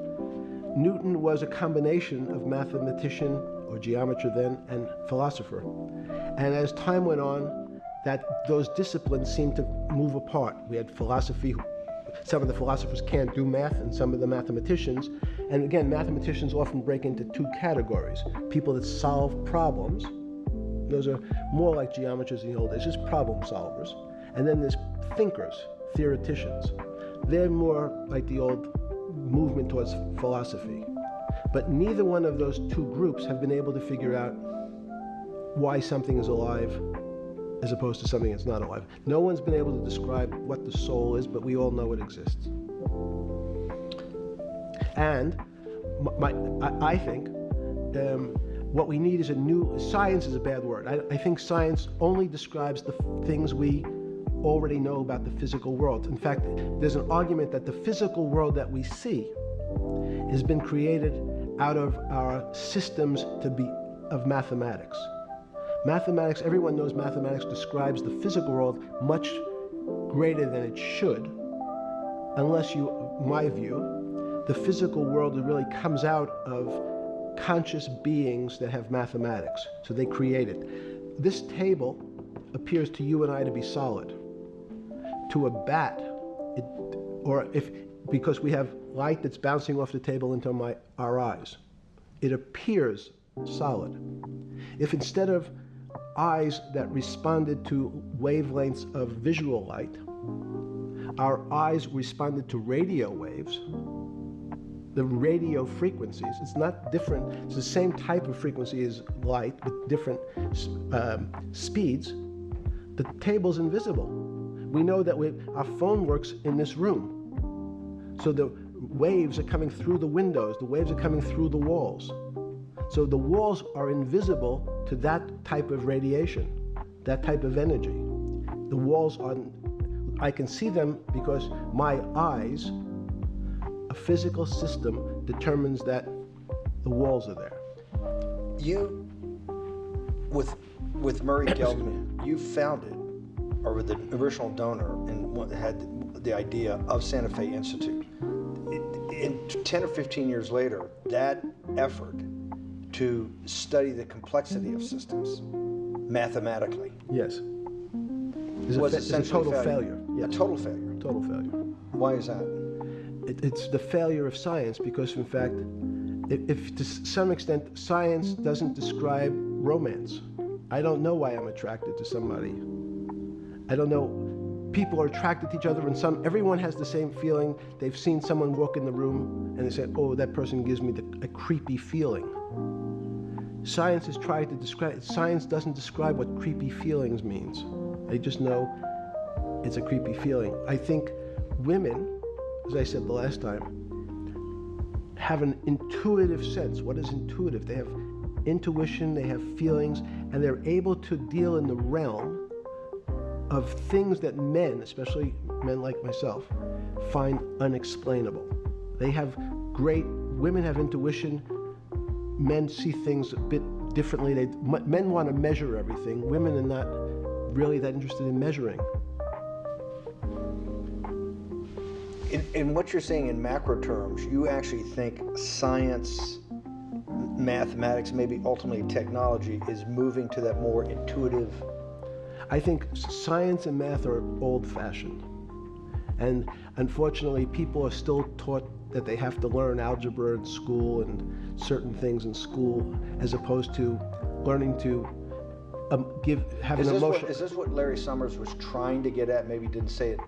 Newton was a combination of mathematician or geometer then and philosopher. And as time went on, those disciplines seemed to move apart. We had philosophy. Some of the philosophers can't do math, and some of the mathematicians. And again, mathematicians often break into two categories. People that solve problems. Those are more like geometers in the old days, just problem solvers. And then there's thinkers, theoreticians. They're more like the old movement towards philosophy. But neither one of those two groups have been able to figure out why something is alive as opposed to something that's not alive. No one's been able to describe what the soul is, but we all know it exists. And I think what we need is science is a bad word. I think science only describes the things we already know about the physical world. In fact, there's an argument that the physical world that we see has been created out of our systems of mathematics. Mathematics, everyone knows mathematics describes the physical world much greater than it should, unless my view, the physical world really comes out of conscious beings that have mathematics. So they create it. This table appears to you and I to be solid. To a bat, because we have light that's bouncing off the table into our eyes, it appears solid. If instead of eyes that responded to wavelengths of visual light, our eyes responded to radio waves, the radio frequencies, it's not different, it's the same type of frequency as light with different speeds, the table's invisible. We know that our phone works in this room. So the waves are coming through the windows, the waves are coming through the walls. So the walls are invisible to that type of radiation, that type of energy. The walls I can see them because my eyes, a physical system determines that the walls are there. You, with Murray Geldman, you founded, or with the original donor, and had the idea of Santa Fe Institute. 10 or 15 years later, that effort to study the complexity of systems mathematically. Yes. Was a total failure. Yes. A total failure. Total failure. Why is that? It's the failure of science because, in fact, if to some extent science doesn't describe romance, I don't know why I'm attracted to somebody. I don't know. People are attracted to each other, and everyone has the same feeling. They've seen someone walk in the room, and they say, "Oh, that person gives me a creepy feeling." Science has tried to describe. Science doesn't describe what creepy feelings means. They just know it's a creepy feeling. I think women, as I said the last time, have an intuitive sense. What is intuitive? They have intuition, they have feelings, and they're able to deal in the realm of things that men, especially men like myself, find unexplainable. Women have intuition, men see things a bit differently. Men want to measure everything. Women are not really that interested in measuring. In what you're saying in macro terms, you actually think science, mathematics, maybe ultimately technology is moving to that more intuitive. I think science and math are old-fashioned. And unfortunately, people are still taught that they have to learn algebra in school and certain things in school, as opposed to learning to have an emotion. Is this what Larry Summers was trying to get at? Maybe he didn't say it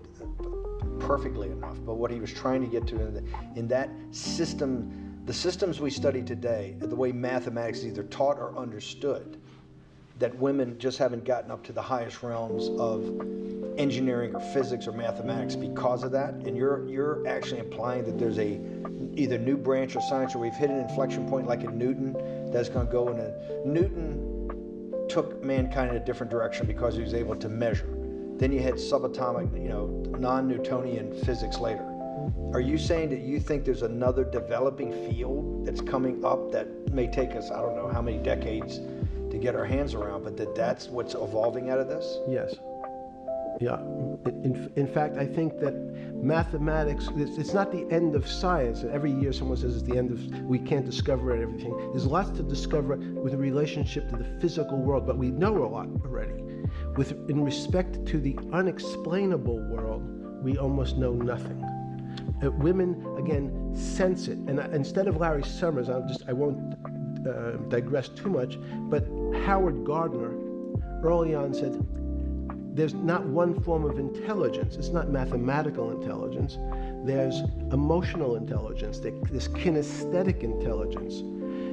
perfectly enough, but what he was trying to get to in that system, the systems we study today, the way mathematics is either taught or understood, that women just haven't gotten up to the highest realms of engineering or physics or mathematics because of that. And you're actually implying that there's a either new branch of science, or we've hit an inflection point like in Newton that's going to go in a Newton took mankind in a different direction because he was able to measure. Then you had subatomic, non-Newtonian physics later. Are you saying that you think there's another developing field that's coming up that may take us, I don't know how many decades to get our hands around, but that's what's evolving out of this? Yes. Yeah. In fact, I think that mathematics, it's not the end of science. Every year someone says it's the end of, we can't discover everything. There's lots to discover with a relationship to the physical world, but we know a lot already. In respect to the unexplainable world, we almost know nothing. Women, again, sense it. And instead of Larry Summers, I won't digress too much, but Howard Gardner early on said, there's not one form of intelligence. It's not mathematical intelligence. There's emotional intelligence. There's kinesthetic intelligence.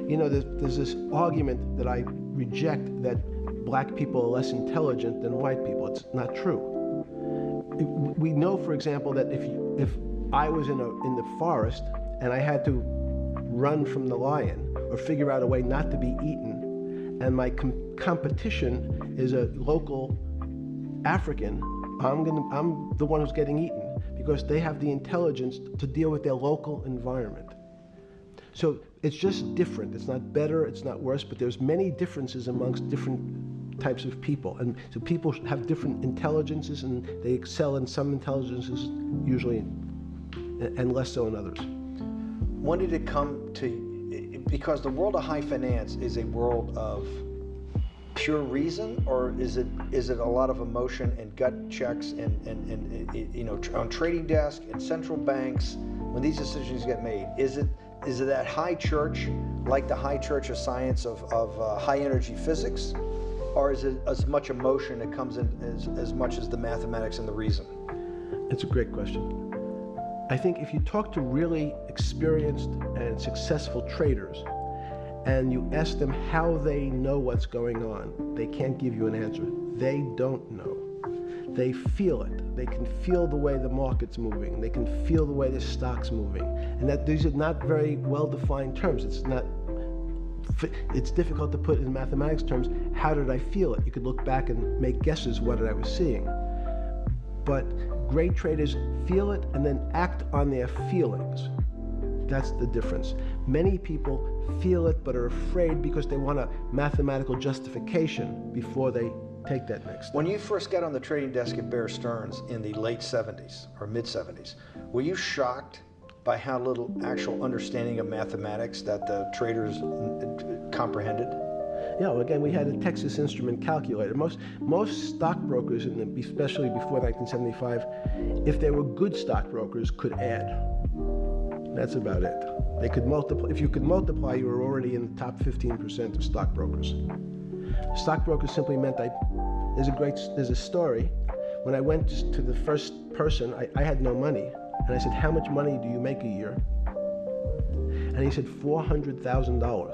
There's this argument that I reject that black people are less intelligent than white people. It's not true. We know, for example, that if I was in the forest and I had to run from the lion or figure out a way not to be eaten, and my competition is a local African, I'm the one who's getting eaten because they have the intelligence to deal with their local environment. So it's just different. It's not better, it's not worse, but there's many differences amongst different types of people. And so people have different intelligences, and they excel in some intelligences usually and less so in others. When did it come to, because the world of high finance is a world of pure reason, or is it a lot of emotion and gut checks and on trading desk and central banks when these decisions get made? Is it that high church, like the high church of science of high energy physics, or is it as much emotion that comes in as much as the mathematics and the reason? It's a great question. I think if you talk to really experienced and successful traders, and you ask them how they know what's going on, they can't give you an answer. They don't know. They feel it. They can feel the way the market's moving. They can feel the way the stock's moving. And that these are not very well-defined terms. It's difficult to put in mathematics terms, how did I feel it? You could look back and make guesses what I was seeing. But great traders feel it and then act on their feelings. That's the difference. Many people feel it but are afraid because they want a mathematical justification before they take that next step. When you first got on the trading desk at Bear Stearns in the late 70s or mid 70s, were you shocked by how little actual understanding of mathematics that the traders comprehended? Yeah, well, again, we had a Texas Instrument calculator. Most stockbrokers, especially before 1975, if they were good stockbrokers, could add. That's about it. They could multiply. If you could multiply, you were already in the top 15% of stockbrokers. Stockbrokers simply meant there's a story. When I went to the first person, I had no money. And I said, how much money do you make a year? And he said, $400,000.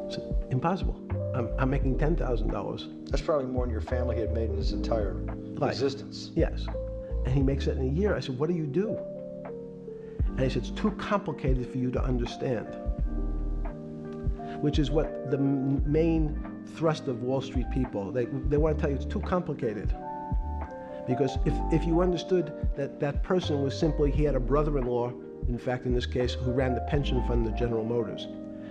I said, impossible. I'm making $10,000. That's probably more than your family had made in his entire existence. Yes. And he makes it in a year. I said, what do you do? And he said, it's too complicated for you to understand. Which is what the main thrust of Wall Street people, they want to tell you it's too complicated. Because if you understood that that person was simply, he had a brother-in-law, in fact in this case, who ran the pension fund of General Motors.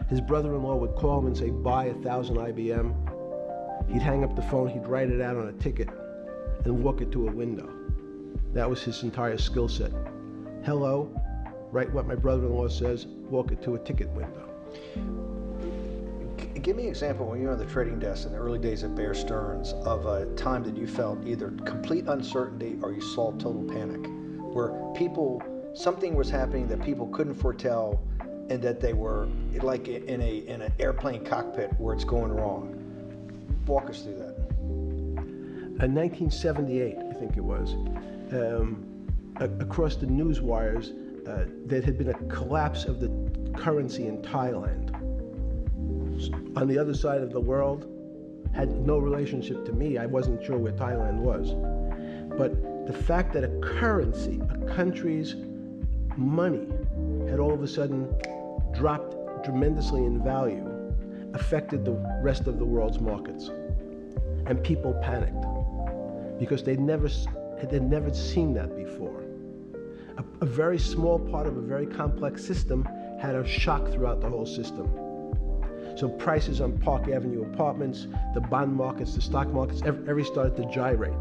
His brother-in-law would call him and say, buy 1,000 IBM. He'd hang up the phone, he'd write it out on a ticket and walk it to a window. That was his entire skill set. Hello, write what my brother-in-law says, walk it to a ticket window. Give me an example when you were on the trading desk in the early days at Bear Stearns of a time that you felt either complete uncertainty or you saw total panic, where something was happening that people couldn't foretell and that they were like in an airplane cockpit where it's going wrong. Walk us through that. In 1978, I think it was, across the news wires, there had been a collapse of the currency in Thailand. On the other side of the world, had no relationship to me. I wasn't sure where Thailand was. But the fact that a currency, a country's money, had all of a sudden dropped tremendously in value affected the rest of the world's markets. And people panicked because they'd never seen that before. A very small part of a very complex system had a shock throughout the whole system. So prices on Park Avenue apartments, the bond markets, the stock markets, every started to gyrate.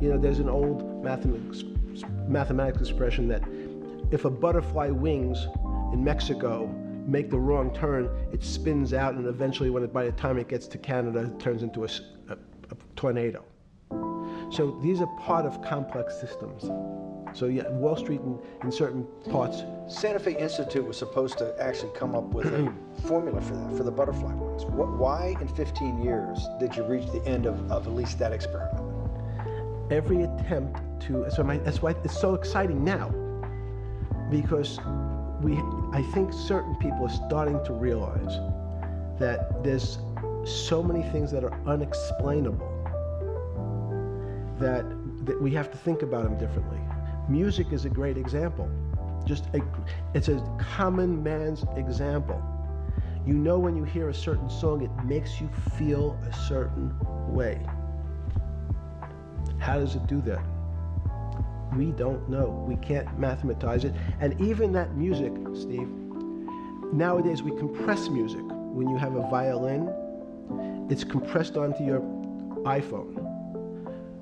You know, there's an old mathematics expression that if a butterfly wings in Mexico make the wrong turn, it spins out, and eventually, by the time it gets to Canada, it turns into a tornado. So these are part of complex systems. So yeah, Wall Street in certain parts. Santa Fe Institute was supposed to actually come up with a formula for that, for the butterfly wings. Why in 15 years did you reach the end of at least that experiment? Every attempt to, that's why it's so exciting now, because I think certain people are starting to realize that there's so many things that are unexplainable that we have to think about them differently. Music is a great example. It's a common man's example. You know when you hear a certain song, it makes you feel a certain way. How does it do that? We don't know. We can't mathematize it. And even that music, Steve, nowadays we compress music. When you have a violin, it's compressed onto your iPhone.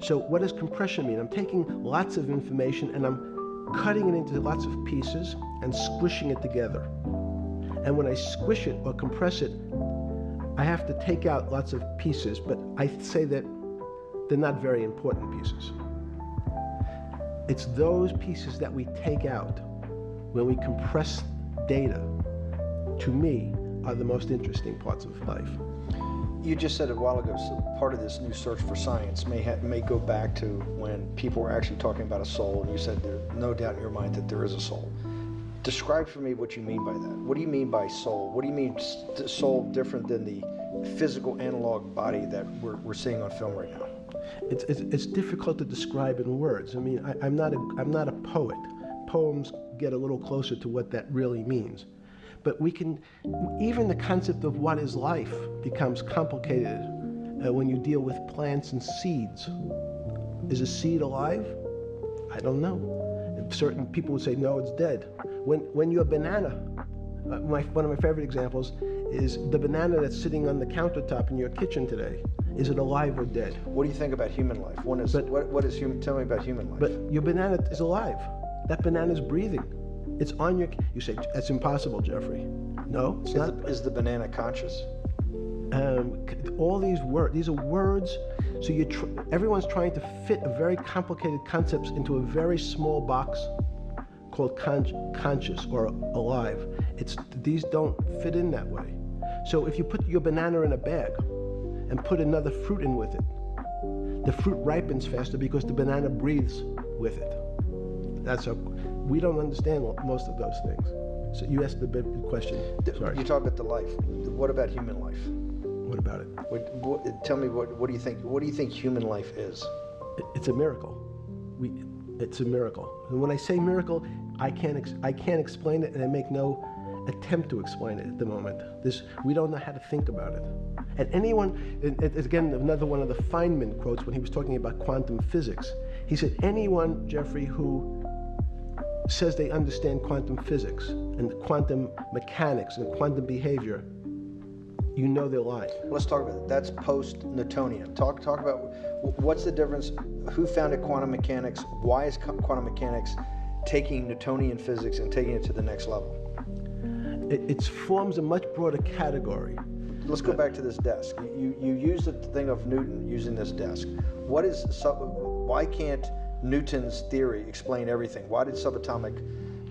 So what does compression mean? I'm taking lots of information and I'm cutting it into lots of pieces and squishing it together. And when I squish it or compress it, I have to take out lots of pieces, but I say that they're not very important pieces. It's those pieces that we take out when we compress data, to me, are the most interesting parts of life. You just said a while ago, so part of this new search for science may go back to when people were actually talking about a soul, and you said there's no doubt in your mind that there is a soul. Describe for me what you mean by that. What do you mean by soul? What do you mean soul different than the physical analog body that we're seeing on film right now? It's difficult to describe in words. I mean, I'm not a poet. Poems get a little closer to what that really means. But even the concept of what is life becomes complicated when you deal with plants and seeds. Is a seed alive? I don't know. Certain people would say, no, it's dead. When you're a banana, one of my favorite examples is the banana that's sitting on the countertop in your kitchen today. Is it alive or dead? What do you think about human life? Tell me about human life. But your banana is alive. That banana is breathing. It's on your, you say, that's impossible, Jeffrey. No, it's not. Is the banana conscious? All these are words, so everyone's trying to fit a very complicated concepts into a very small box called conscious or alive. These don't fit in that way. So if you put your banana in a bag and put another fruit in with it, the fruit ripens faster because the banana breathes with it. We don't understand most of those things. So you asked the big question. Sorry. You talk about the life. What about human life? What about it? Tell me what do you think? What do you think human life is? It's a miracle. It's a miracle. And when I say miracle, I can't explain it, and I make no attempt to explain it at the moment. We don't know how to think about it. And again, another one of the Feynman quotes when he was talking about quantum physics. He said, anyone, Jeffrey, who says they understand quantum physics and quantum mechanics and quantum behavior, you know they're lying. Let's talk about it. That's post-Newtonian. Talk about what's the difference, who founded quantum mechanics, why is quantum mechanics taking Newtonian physics and taking it to the next level? It forms a much broader category. Let's go back to this desk. You use the thing of Newton using this desk. Why can't Newton's theory explain everything? Why did subatomic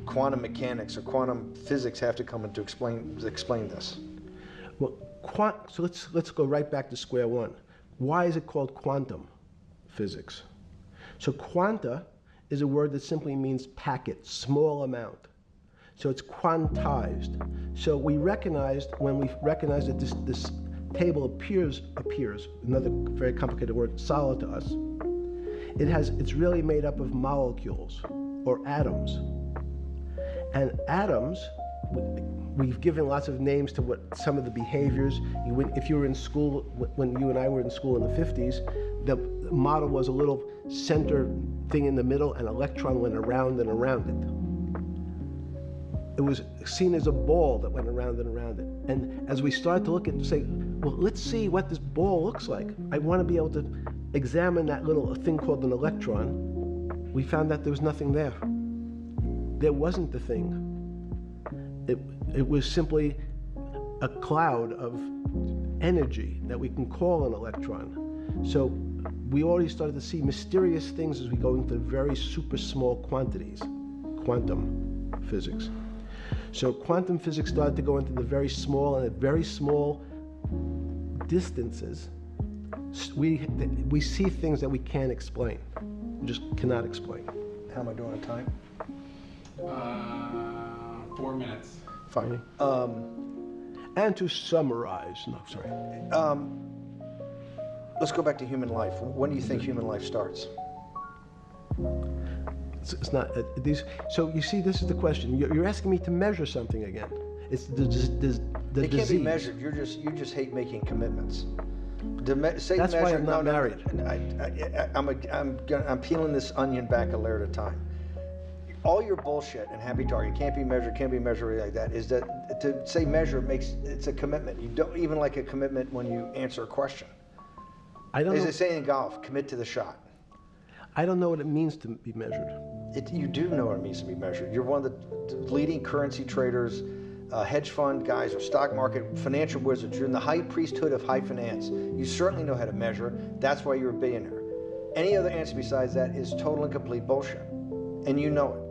quantum mechanics or quantum physics have to come in to explain this? Well, so let's go right back to square one. Why is it called quantum physics? So quanta is a word that simply means packet, small amount. So it's quantized. So when we recognize that this table appears, another very complicated word, solid to us, it's really made up of molecules or atoms. And atoms, we've given lots of names to what some of the behaviors. If you were in school, when you and I were in school in the 50s, the model was a little center thing in the middle, and an electron went around and around it. It was seen as a ball that went around and around it. And as we started to look at it and say, well, let's see what this ball looks like. I want to be able to examine that little thing called an electron. We found that there was nothing there. There wasn't the thing. It was simply a cloud of energy that we can call an electron. So we already started to see mysterious things as we go into very super small quantities, quantum physics. So quantum physics started to go into the very small, and at very small distances, we see things that we can't explain. We just cannot explain. How am I doing on time? 4 minutes. Fine. And to summarize, Let's go back to human life. When do you think human life starts? It's not these. So you see, this is the question. You're asking me to measure something again. It's the disease. It can't be measured. You just hate making commitments. That's why I'm not married. I'm peeling this onion back a layer at a time. All your bullshit and happy target can't be measured like that. Is that to say measure it's a commitment. You don't even like a commitment when you answer a question. I don't. As they say in golf, commit to the shot. I don't know what it means to be measured. You do know what it means to be measured. You're one of the leading currency traders, hedge fund guys, or stock market financial wizards. You're in the high priesthood of high finance. You certainly know how to measure. That's why you're a billionaire. Any other answer besides that is total and complete bullshit, and you know it.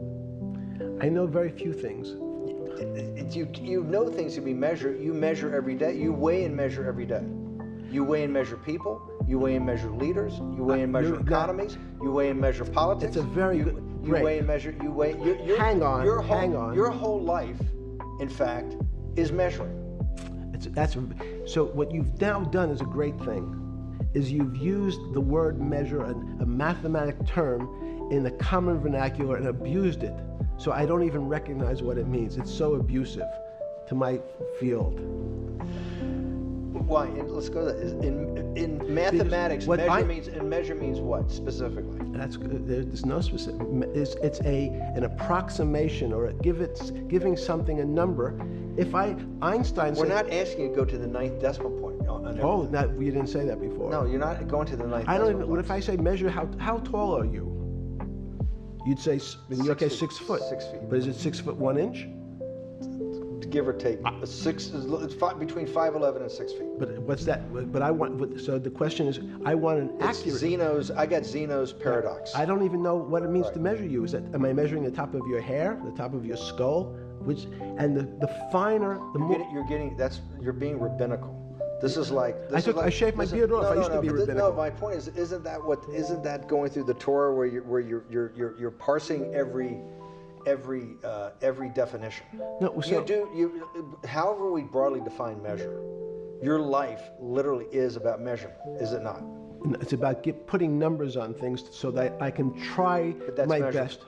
I know very few things. You know things to be measured. You measure every day. You weigh and measure every day. You weigh and measure people. You weigh and measure leaders. You weigh and measure economies. You weigh and measure politics. It's a very good. You weigh and measure. You weigh. Hang on. Your whole life, in fact, is measuring. So what you've now done is a great thing. Is you've used the word measure, a mathematic term, in the common vernacular and abused it. So I don't even recognize what it means. It's so abusive to my field. Why? Let's go to that. In mathematics, measure means what specifically? That's there's no specific. It's an approximation, or giving something a number. Einstein said, we're not asking you to go to the 9th decimal point. Oh, you didn't say that before. No, you're not going to the 9th. I don't even. What if I say measure how tall are you? You'd say, in your case, 6 foot. 6 feet. But is it 6 foot 1 inch? Give or take, it's between 5'11" and 6 feet. But what's that? But I want. So the question is, I want an accurate. I got Zeno's paradox. I don't even know what it means to measure you. Am I measuring the top of your hair, the top of your skull, the finer, the more. You're being rabbinical. This is like. I shaved my beard off. I used to be rabbinical. No, my point is, isn't that going through the Torah where you're parsing every definition? No, so however we broadly define measure, Your life literally is about measurement, is it not? It's about putting numbers on things so that I can try that's my measurement. best.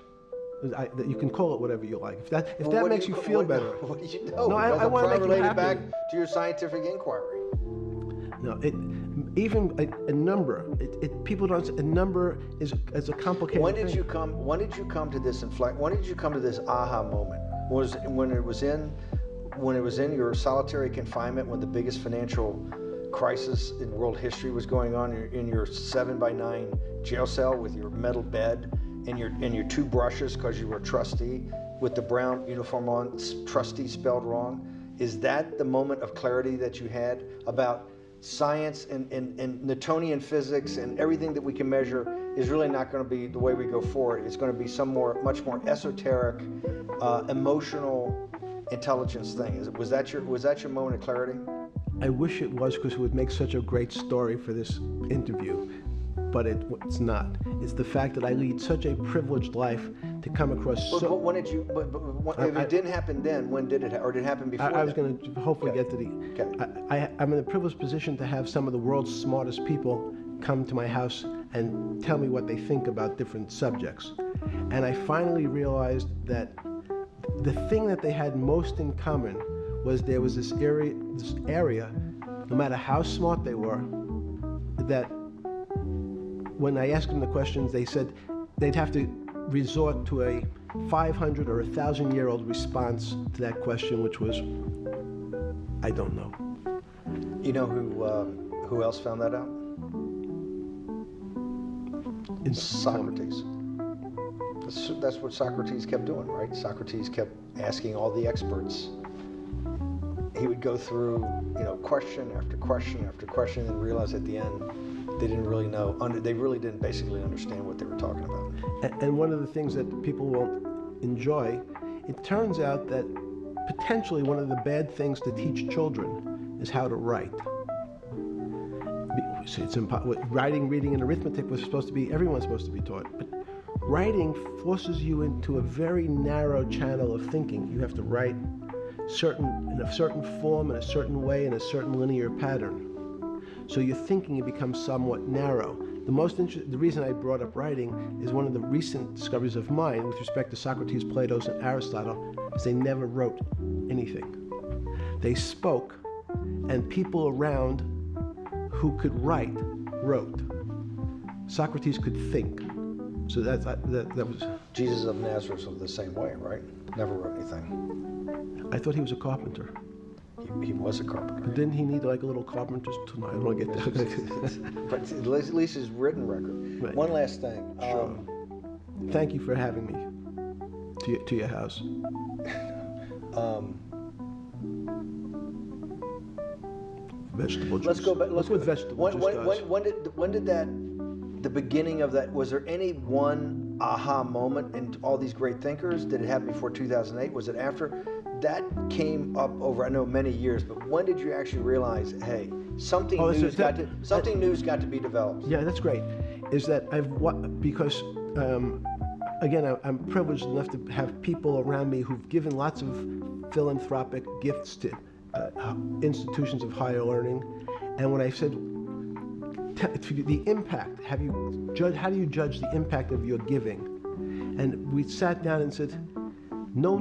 You can call it whatever you like. If that What makes do you feel better. What do you know? No, I Because I'm wanna trying make to you relate it back happy. to your scientific inquiry. No, even a number. People don't. A number is a complicated When did thing. you come? When did you come to this inflect? When did you come to this aha moment? Was when it was in your solitary confinement, when the biggest financial crisis in world history was going on, in your 7x9 jail cell with your metal bed and your two brushes because you were a trustee with the brown uniform on, trustee spelled wrong. Is that the moment of clarity that you had about science and Newtonian physics and everything that we can measure is really not going to be the way we go forward? It's going to be much more esoteric, emotional intelligence thing. Was that your moment of clarity? I wish it was, because it would make such a great story for this interview, but it's not. It's the fact that I lead such a privileged life to come across. But when did you? If it didn't happen then, when did it? Or did it happen before? I was going to hopefully get to the. Okay. I'm in a privileged position to have some of the world's smartest people come to my house and tell me what they think about different subjects, and I finally realized that the thing that they had most in common was there was this area, no matter how smart they were, that when I asked them the questions, they said they'd have to resort to a 500 or 1,000-year-old response to that question, which was, I don't know. You know who else found that out? Socrates. That's what Socrates kept doing, right? Socrates kept asking all the experts. He would go through, question after question after question, and realize at the end they didn't really know. They really didn't basically understand what they were talking about. And one of the things that people won't enjoy, it turns out that potentially one of the bad things to teach children is how to write. It's writing, reading, and arithmetic was supposed to be, everyone's supposed to be taught. But writing forces you into a very narrow channel of thinking. You have to write in a certain form, in a certain way, in a certain linear pattern. So your thinking becomes somewhat narrow. The reason I brought up writing is one of the recent discoveries of mine with respect to Socrates, Plato, and Aristotle, is they never wrote anything. They spoke, and people around who could write wrote. Socrates could think. So that was... Jesus of Nazareth was the same way, right? Never wrote anything. I thought he was a carpenter. He was a carpenter. But didn't he need like a little carpenter's tool? I don't want to get that. But at least his written record. Right. One last thing. Sure. Thank you for having me to your house. Vegetable juice. Let's go back. Look what vegetable juice does. When did the beginning of that, was there any one aha moment in all these great thinkers? Did it happen before 2008? Was it after? That came up over, I know, many years, but when did you actually realize, hey, something new's got to be developed? Yeah, that's great. Is that because again, I'm privileged enough to have people around me who've given lots of philanthropic gifts to institutions of higher learning, and when I said the impact, how do you judge the impact of your giving? And we sat down and said, no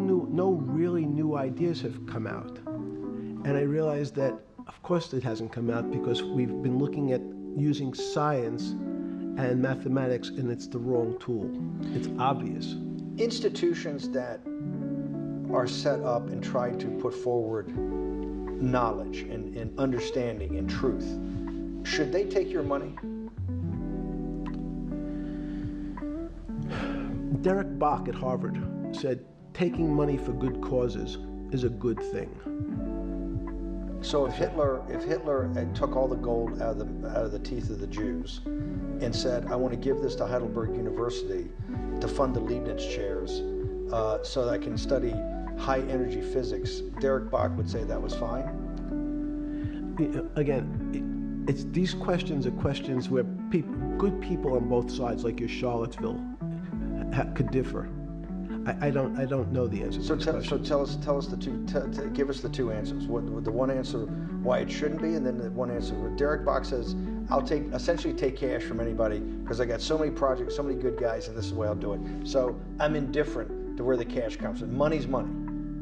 really new ideas have come out. And I realized that, of course, it hasn't come out because we've been looking at using science and mathematics, and it's the wrong tool. It's obvious. Institutions that are set up and try to put forward knowledge and understanding and truth, should they take your money? Derek Bach at Harvard said, taking money for good causes is a good thing. So if Hitler took all the gold out of the teeth of the Jews and said, I want to give this to Heidelberg University to fund the Leibniz chairs so that I can study high energy physics, Derek Bach would say that was fine? Again, these questions are questions where good people on both sides, like your Charlottesville, could differ. I don't know the answer to this question. So tell us the two. Give us the two answers. The one answer why it shouldn't be, and then the one answer. Derek Bach says, I'll essentially take cash from anybody because I got so many projects, so many good guys, and this is the way I'll do it. So I'm indifferent to where the cash comes from. Money's money.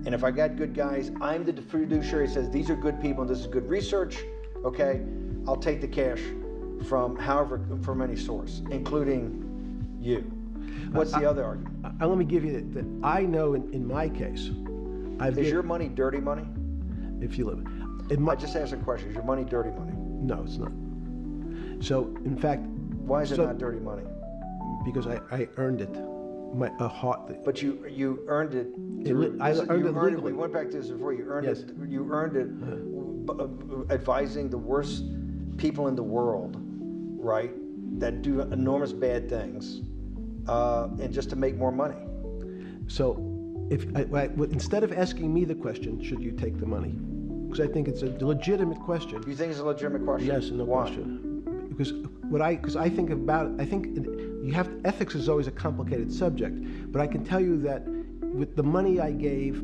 And if I got good guys, I'm the fiduciary that says these are good people and this is good research, okay? I'll take the cash from any source, including you. What's the other argument? Let me give you that. I know in my case, Is your money dirty money? If you live, I just asked a question. Is your money dirty money? No, it's not. So, in fact, why is it not dirty money? Because I earned it. A heart. But you earned it. I earned it legally. We went back to this before. You earned yes. it. You earned it advising the worst people in the world, right? That do enormous bad things, and just to make more money. So, instead of asking me the question, should you take the money? Because I think it's a legitimate question. You think it's a legitimate question? Yes, no question. Because I think ethics is always a complicated subject, but I can tell you that with the money I gave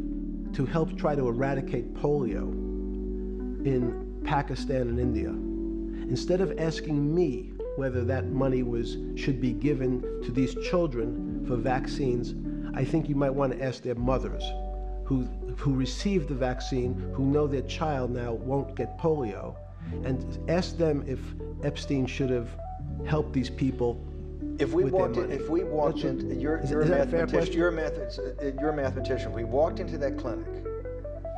to help try to eradicate polio in Pakistan and India, instead of asking me whether that money should be given to these children for vaccines, I think you might want to ask their mothers who received the vaccine, who know their child now won't get polio, and ask them if Epstein should have helped these people. You're a mathematician. We walked into that clinic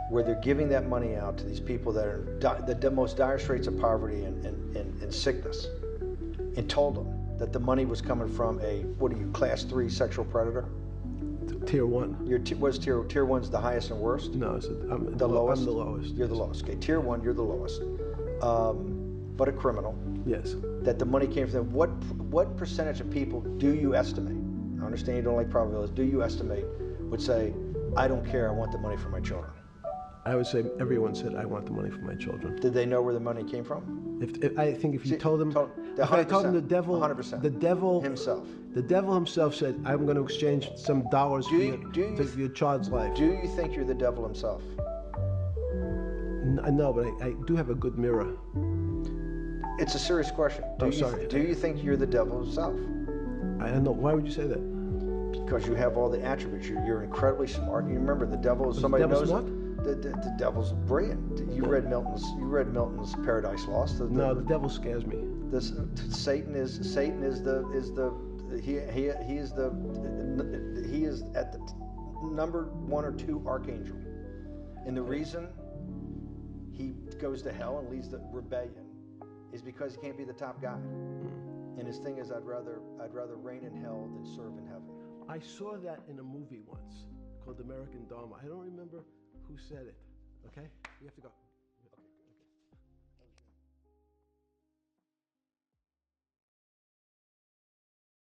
where they're giving that money out to these people that are the most dire straits of poverty and sickness, and told them that the money was coming from class 3 sexual predator? Tier 1. What's tier 1's the highest and worst? No, I'm the lowest. I'm the lowest. You're the lowest. Okay, tier 1, you're the lowest. But a criminal. Yes. That the money came from them. What percentage of people do you estimate? I understand you don't like probabilities. Do you estimate would say, I don't care, I want the money for my children? I would say everyone said, I want the money for my children. Did they know where the money came from? I think if you told them, if I told them the devil, 100%. The devil himself said, I'm going to exchange some dollars for your child's life. Do you think you're the devil himself? No, but I do have a good mirror. It's a serious question. Do you think you're the devil himself? I don't know. Why would you say that? Because you have all the attributes. You're incredibly smart. You remember the devil is somebody knows. The devil's brilliant. You read Milton's Paradise Lost. No, the devil scares me. Satan is at the number 1 or 2 archangel, and the reason he goes to hell and leads the rebellion is because he can't be the top guy. And his thing is, I'd rather reign in hell than serve in heaven. I saw that in a movie once called American Dharma. I don't remember who said it. Okay, we have to go.